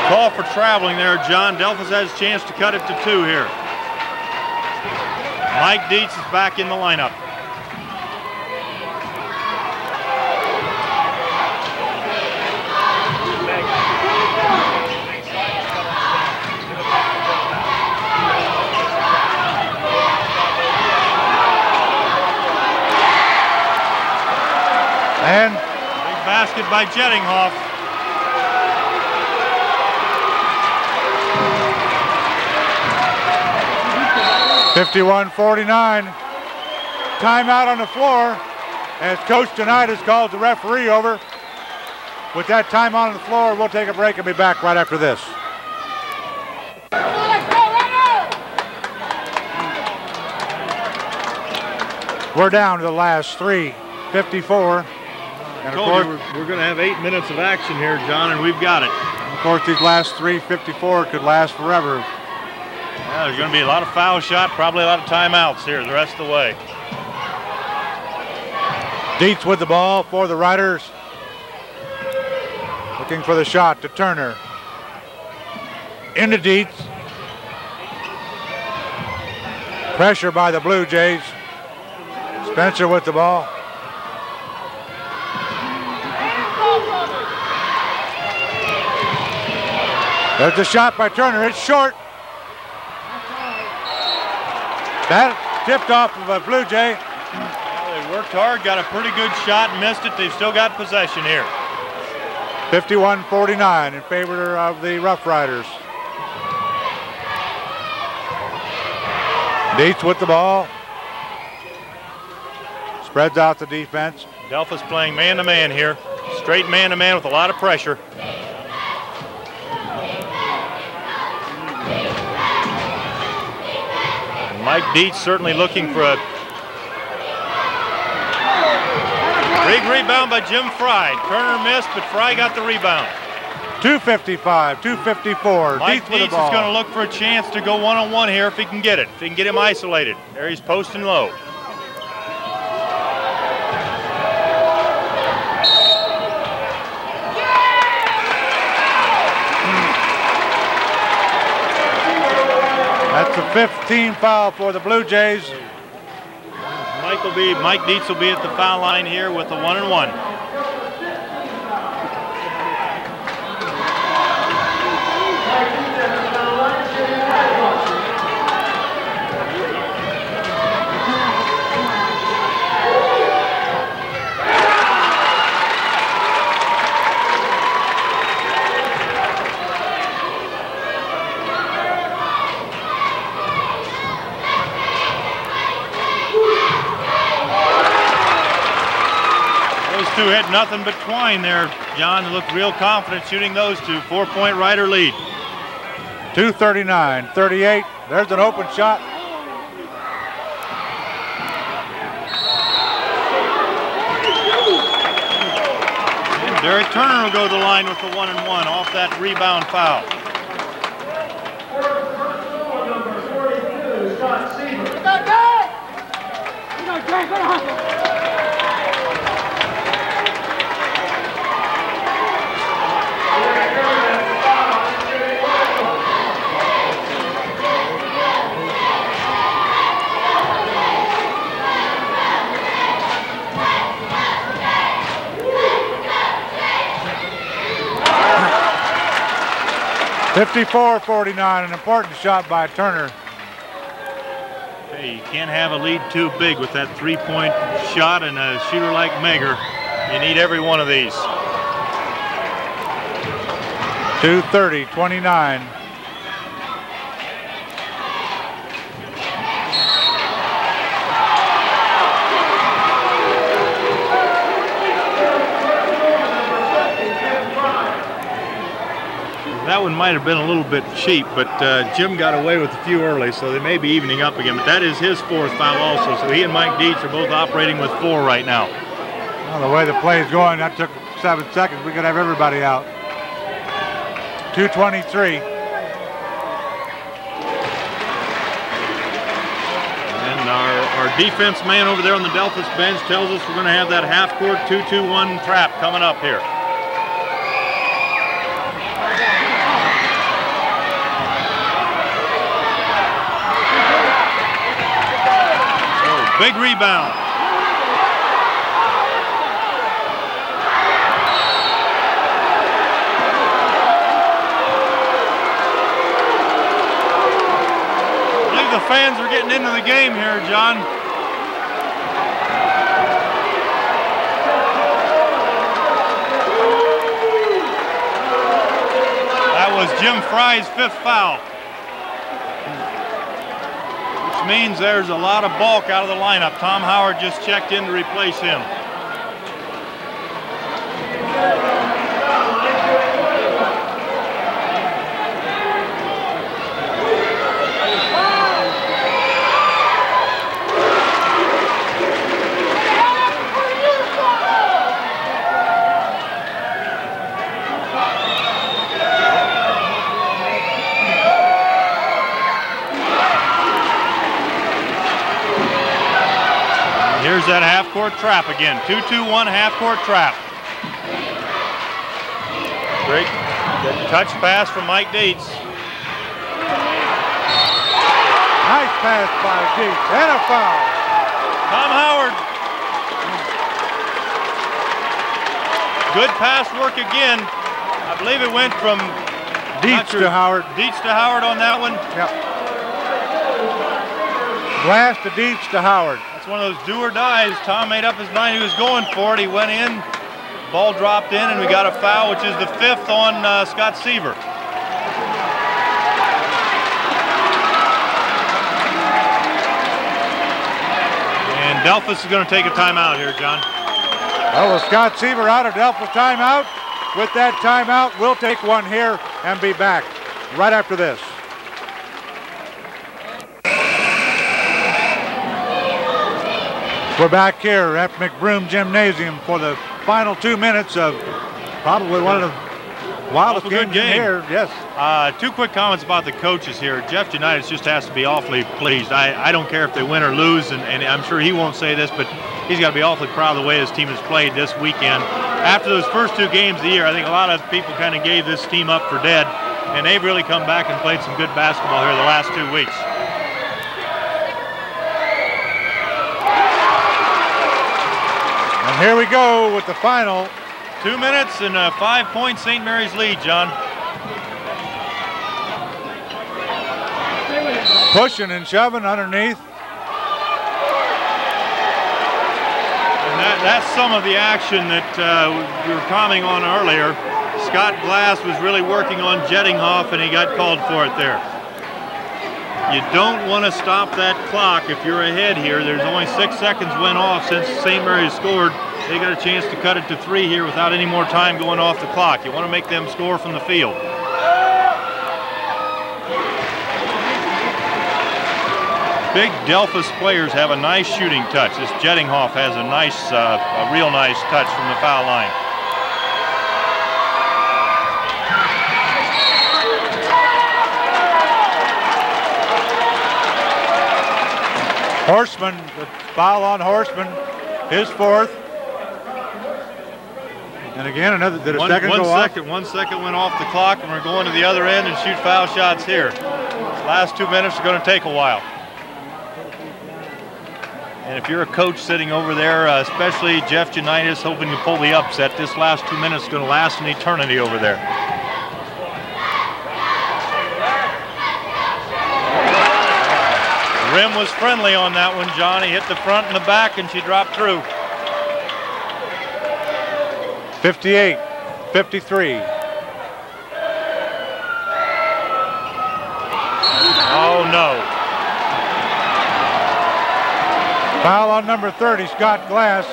Call for traveling there, John. Delphos has a chance to cut it to 2 here. Mike Dietz is back in the lineup. And big basket by Jettinghoff. $51-49. Timeout on the floor as Coach Janitas calls the referee over. With that time on the floor, we'll take a break and be back right after this. We're down to the last 3:54. And of course, we're going to have 8 minutes of action here, John, and we've got it. Of course, these last 3:54 could last forever. Yeah, there's going to be a lot of foul shot, probably a lot of timeouts here the rest of the way. Dietz with the ball for the Riders. Looking for the shot to Turner. Into Dietz. Pressure by the Blue Jays. Spencer with the ball. There's a shot by Turner. It's short. That tipped off of a Blue Jay. Well, they worked hard, got a pretty good shot, missed it. They've still got possession here. 51-49 in favor of the Rough Riders. Dietz with the ball. Spreads out the defense. Delphos playing man-to-man here. Straight man-to-man with a lot of pressure. And Mike Dietz certainly looking for a big rebound by Jim Fry. Turner missed, but Fry got the rebound. 2:55, 2:54. Mike Dietz with the Dietz is ball. going to look for a chance to go one-on-one here if he can get it. If he can get him isolated. There he's posting low. That's a 15 foul for the Blue Jays. Mike Dietz will be at the foul line here with the 1-and-1. Two had nothing but twine there, John. They looked real confident shooting those two. 4-point Rider lead. 2:39-38. There's an open shot. And Derek Turner will go to the line with the 1-and-1 off that rebound foul. $54-49, an important shot by Turner. Hey, you can't have a lead too big with that 3-point shot and a shooter like Mager. You need every one of these. 2:30-29. That one might have been a little bit cheap, but Jim got away with a few early, so they may be evening up again. But that is his 4th foul also, so he and Mike Dietz are both operating with 4 right now. Well, the way the play is going, that took 7 seconds. We could have everybody out. 2:23. And our defense man over there on the Delphos bench tells us we're going to have that half-court 2-2-1 trap coming up here. Big rebound. I believe the fans are getting into the game here, John. That was Jim Fry's 5th foul. Means there's a lot of bulk out of the lineup. Tom Howard just checked in to replace him. Here's that half-court trap again. 2-2-1 half-court trap. Great touch pass from Mike Dietz. Nice pass by Dietz and a foul. Tom Howard. Good pass work again. I believe it went from Dietz to Howard. Dietz to Howard on that one. Yep. Glass to Dietz to Howard. That's one of those do or dies. Tom made up his mind he was going for it. He went in, ball dropped in, and we got a foul, which is the 5th on Scott Seaver. And Delphos is going to take a timeout here, John. Well, with Scott Seaver out of Delphos timeout, with that timeout, we'll take one here and be back right after this. We're back here at McBroom Gymnasium for the final 2 minutes of probably one of the wildest games in here. Yes. 2 quick comments about the coaches here. Jeff Unitas just has to be awfully pleased. I don't care if they win or lose, and I'm sure he won't say this, but he's got to be awfully proud of the way his team has played this weekend. After those first 2 games of the year, I think a lot of people kind of gave this team up for dead, and they've really come back and played some good basketball here the last 2 weeks. And here we go with the final 2 minutes and a 5-point St. Mary's lead, John. Pushing and shoving underneath. And that's some of the action that we were commenting on earlier. Scott Glass was really working on Jettinghoff, and he got called for it there. You don't want to stop that clock if you're ahead here. There's only 6 seconds went off since St. Mary's scored. They got a chance to cut it to 3 here without any more time going off the clock. You want to make them score from the field. Big Delphos players have a nice shooting touch. This Jettinghoff has a nice, a real nice touch from the foul line. Horseman, the foul on Horseman, his 4th. And again, another, did a second go off? 1 second went off the clock, and we're going to the other end and shoot foul shots here. Last 2 minutes are going to take a while. And if you're a coach sitting over there, especially Jeff Unitas hoping to pull the upset, this last 2 minutes is going to last an eternity over there. The rim was friendly on that one, John. He hit the front and the back, and she dropped through. 58, 53. Oh, no. Foul on number 30, Scott Glass.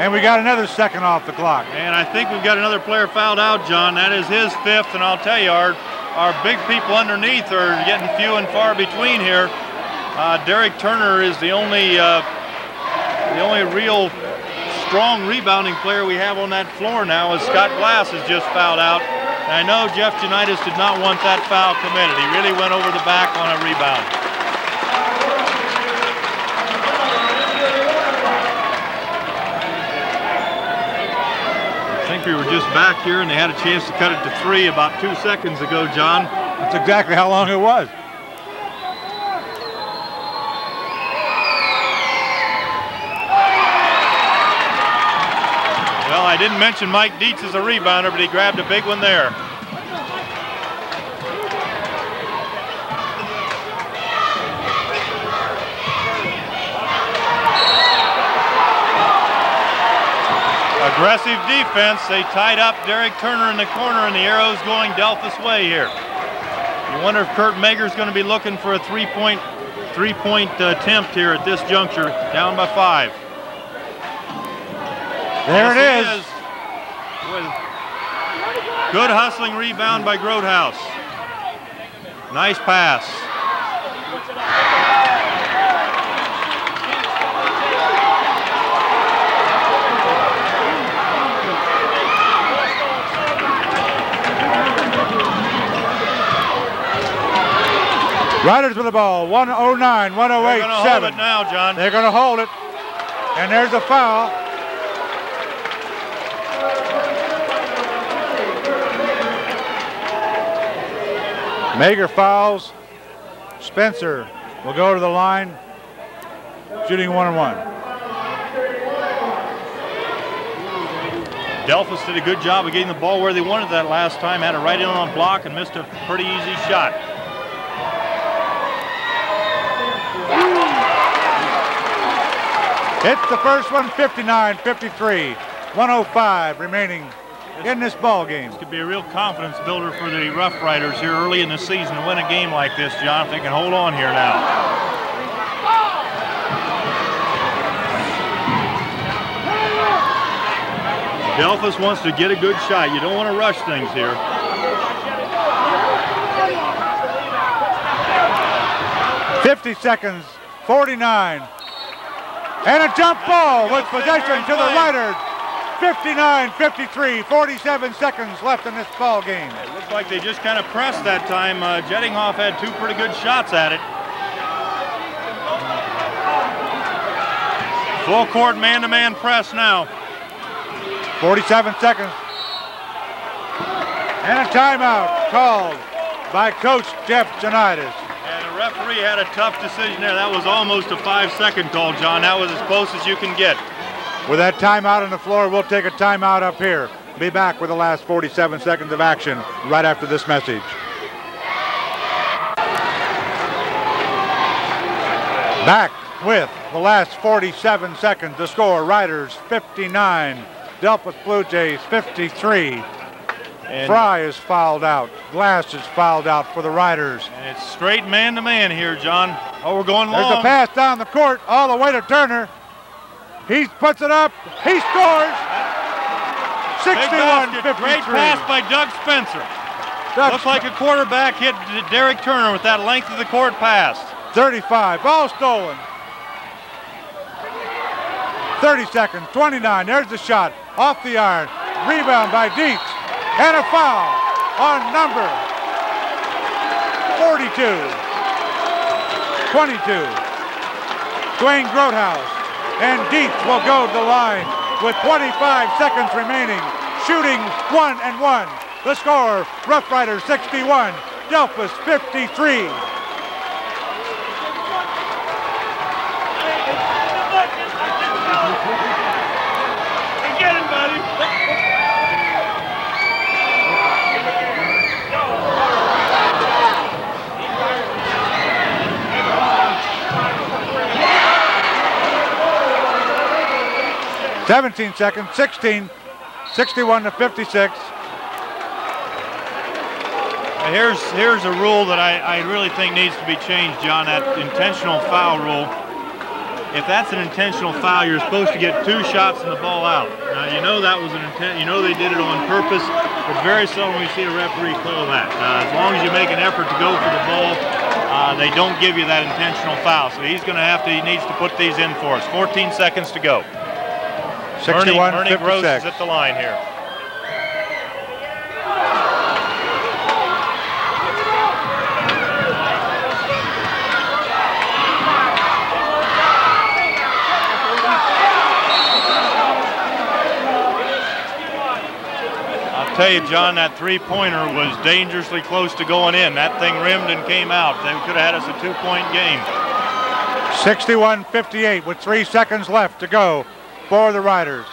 And we got another second off the clock. And I think we've got another player fouled out, John. That is his 5th, and I'll tell you, our big people underneath are getting few and far between here. Derek Turner is the only real strong rebounding player we have on that floor now, as Scott Glass has just fouled out. And I know Jeff Unitas did not want that foul committed. He really went over the back on a rebound. I think we were just back here, and they had a chance to cut it to 3 about 2 seconds ago, John. That's exactly how long it was. Well, I didn't mention Mike Dietz as a rebounder, but he grabbed a big one there. Aggressive defense. They tied up Derek Turner in the corner, and the arrow's going Delphos' way here. You wonder if Kurt Mager's going to be looking for a three-point attempt here at this juncture, down by 5. There it is. Good hustling rebound by Grotehouse. Nice pass. Riders with the ball, 109, 108, They're going to hold it now, John. They're going to hold it. And there's a foul. Mager fouls. Spencer will go to the line, shooting 1-1. Delphos did a good job of getting the ball where they wanted that last time. Had it right in on block and missed a pretty easy shot. Hits the first one, 59-53. 105 remaining in this ball game. This could be a real confidence builder for the Rough Riders here early in the season to win a game like this, John, if they can hold on here now. Delphos wants to get a good shot. You don't want to rush things here. .50, 49. And a jump ball with possession to the Riders. 59-53, 47 seconds left in this ball game. It looked like they just kind of pressed that time. Jettinghoff had two pretty good shots at it. Full court man-to-man press now. 47 seconds. And a timeout called by Coach Jeff Janitis. And the referee had a tough decision there. That was almost a 5-second call, John. That was as close as you can get. With that timeout on the floor, we'll take a timeout up here. Be back with the last 47 seconds of action right after this message. Back with the last 47 seconds. The score, Riders 59, Delphos Blue Jays 53. And Fry is fouled out. Glass is fouled out for the Riders. And it's straight man-to-man here, John. Oh, we're going long. There's a pass down the court all the way to Turner. He puts it up. He scores. 61-53. Great pass by Doug Spencer. Looks like a quarterback hit Derek Turner with that length of the court pass. 35. Ball stolen. 30 seconds. 29. There's the shot. Off the iron. Rebound by Dietz. And a foul on number 42. 22. Dwayne Grothaus. And Dietz will go to the line with 25 seconds remaining. Shooting 1 and 1. The score, Rough Riders 61, Delphos 53. Get it, buddy. 17 seconds, 16, 61-56. Here's a rule that I really think needs to be changed, John, that intentional foul rule. If that's an intentional foul, you're supposed to get 2 shots and the ball out. Now, you know that was an intent, you know they did it on purpose, but very seldom we see a referee call that. As long as you make an effort to go for the ball, they don't give you that intentional foul. So he needs to put these in for us. 14 seconds to go. 61-56. Ernie Gross is at the line here. I'll tell you, John, that three-pointer was dangerously close to going in. That thing rimmed and came out. They could have had us a 2-point game. 61-58 with 3 seconds left to go for the Riders.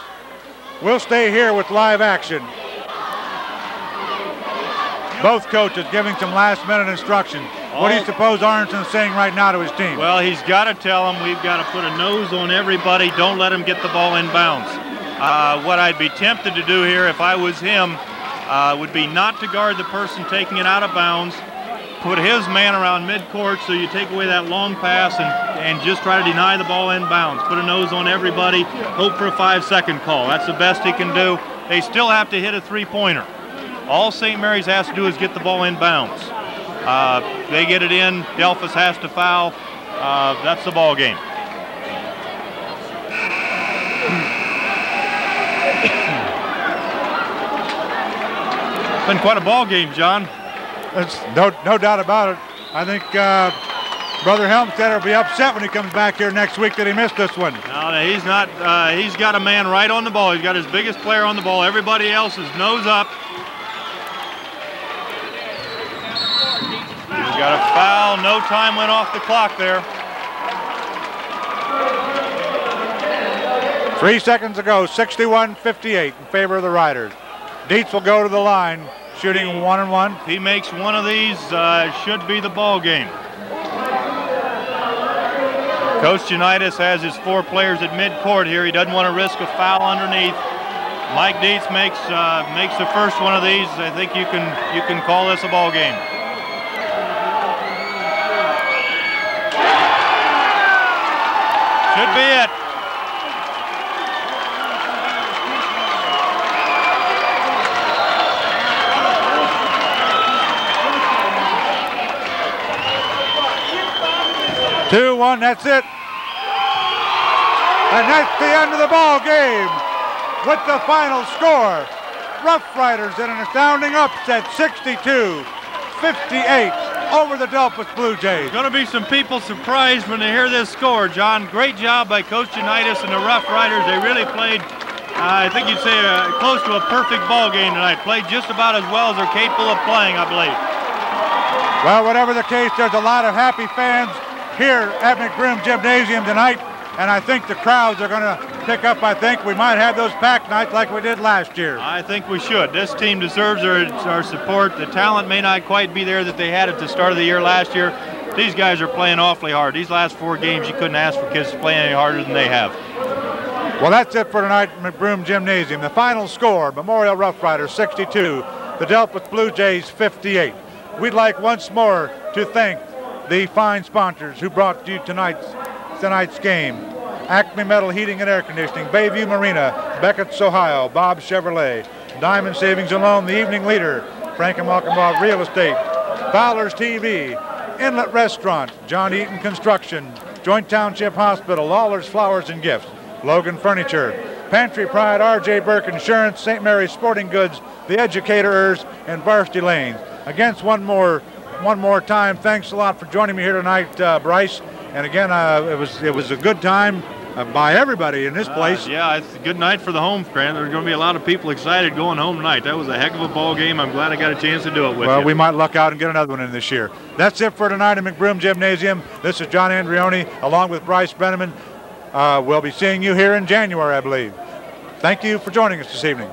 We'll stay here with live action. Both coaches giving some last-minute instruction. What do you suppose Arnson's saying right now to his team? Well, he's got to tell them we've got to put a nose on everybody. Don't let them get the ball in bounds. What I'd be tempted to do here if I was him would be not to guard the person taking it out of bounds. Put his man around midcourt so you take away that long pass and just try to deny the ball in bounds. Put a nose on everybody. Hope for a 5-second call. That's the best he can do. They still have to hit a 3-pointer. All St. Mary's has to do is get the ball in bounds. They get it in. Delphos has to foul. That's the ball game. It's been quite a ball game, John. That's no doubt about it. I think Brother Helmstead will be upset when he comes back here next week that he missed this one. No, he's not. He's got a man right on the ball. He's got his biggest player on the ball. Everybody else is nose up. He's got a foul. No time went off the clock there. 3 seconds to go. 61-58 in favor of the Riders. Dietz will go to the line, shooting 1 and 1. If he makes one of these, should be the ball game. Coach Unitas has his 4 players at midcourt here. He doesn't want to risk a foul underneath. Mike Dietz makes the first one of these. I think you can call this a ball game. Should be it. Two, one, that's it. And that's the end of the ball game. With the final score, Rough Riders in an astounding upset, 62-58 over the Delphos Blue Jays. Going to be some people surprised when they hear this score, John. Great job by Coach Unitas and the Rough Riders. They really played, I think you'd say, close to a perfect ball game tonight. Played just about as well as they're capable of playing, I believe. Well, whatever the case, there's a lot of happy fans here at McBroom Gymnasium tonight, and I think the crowds are going to pick up. I think we might have those packed nights like we did last year. I think we should. This team deserves our support. The talent may not quite be there that they had at the start of the year last year. These guys are playing awfully hard. These last 4 games, you couldn't ask for kids to play any harder than they have. Well, that's it for tonight at McBroom Gymnasium. The final score, Memorial Rough Riders 62, the Delphos Blue Jays 58. We'd like once more to thank the fine sponsors who brought you tonight's game. Acme Metal Heating and Air Conditioning, Bayview Marina, Beckett's Ohio, Bob Chevrolet, Diamond Savings and Loan, the Evening Leader, Frank and Malcolm Real Estate, Fowler's TV, Inlet Restaurant, John Eaton Construction, Joint Township Hospital, Lawler's Flowers and Gifts, Logan Furniture, Pantry Pride, R.J. Burke Insurance, St. Mary's Sporting Goods, The Educators, and Varsity Lanes. Again, one more time, thanks a lot for joining me here tonight, Bryce. And again, it was a good time by everybody in this place. Yeah, it's a good night for the home crowd. There's going to be a lot of people excited going home tonight. That was a heck of a ball game. I'm glad I got a chance to do it with you. Well, we might luck out and get another one in this year. That's it for tonight at McBroom Gymnasium. This is John Andreoni along with Bryce Brenneman. We'll be seeing you here in January, I believe. Thank you for joining us this evening.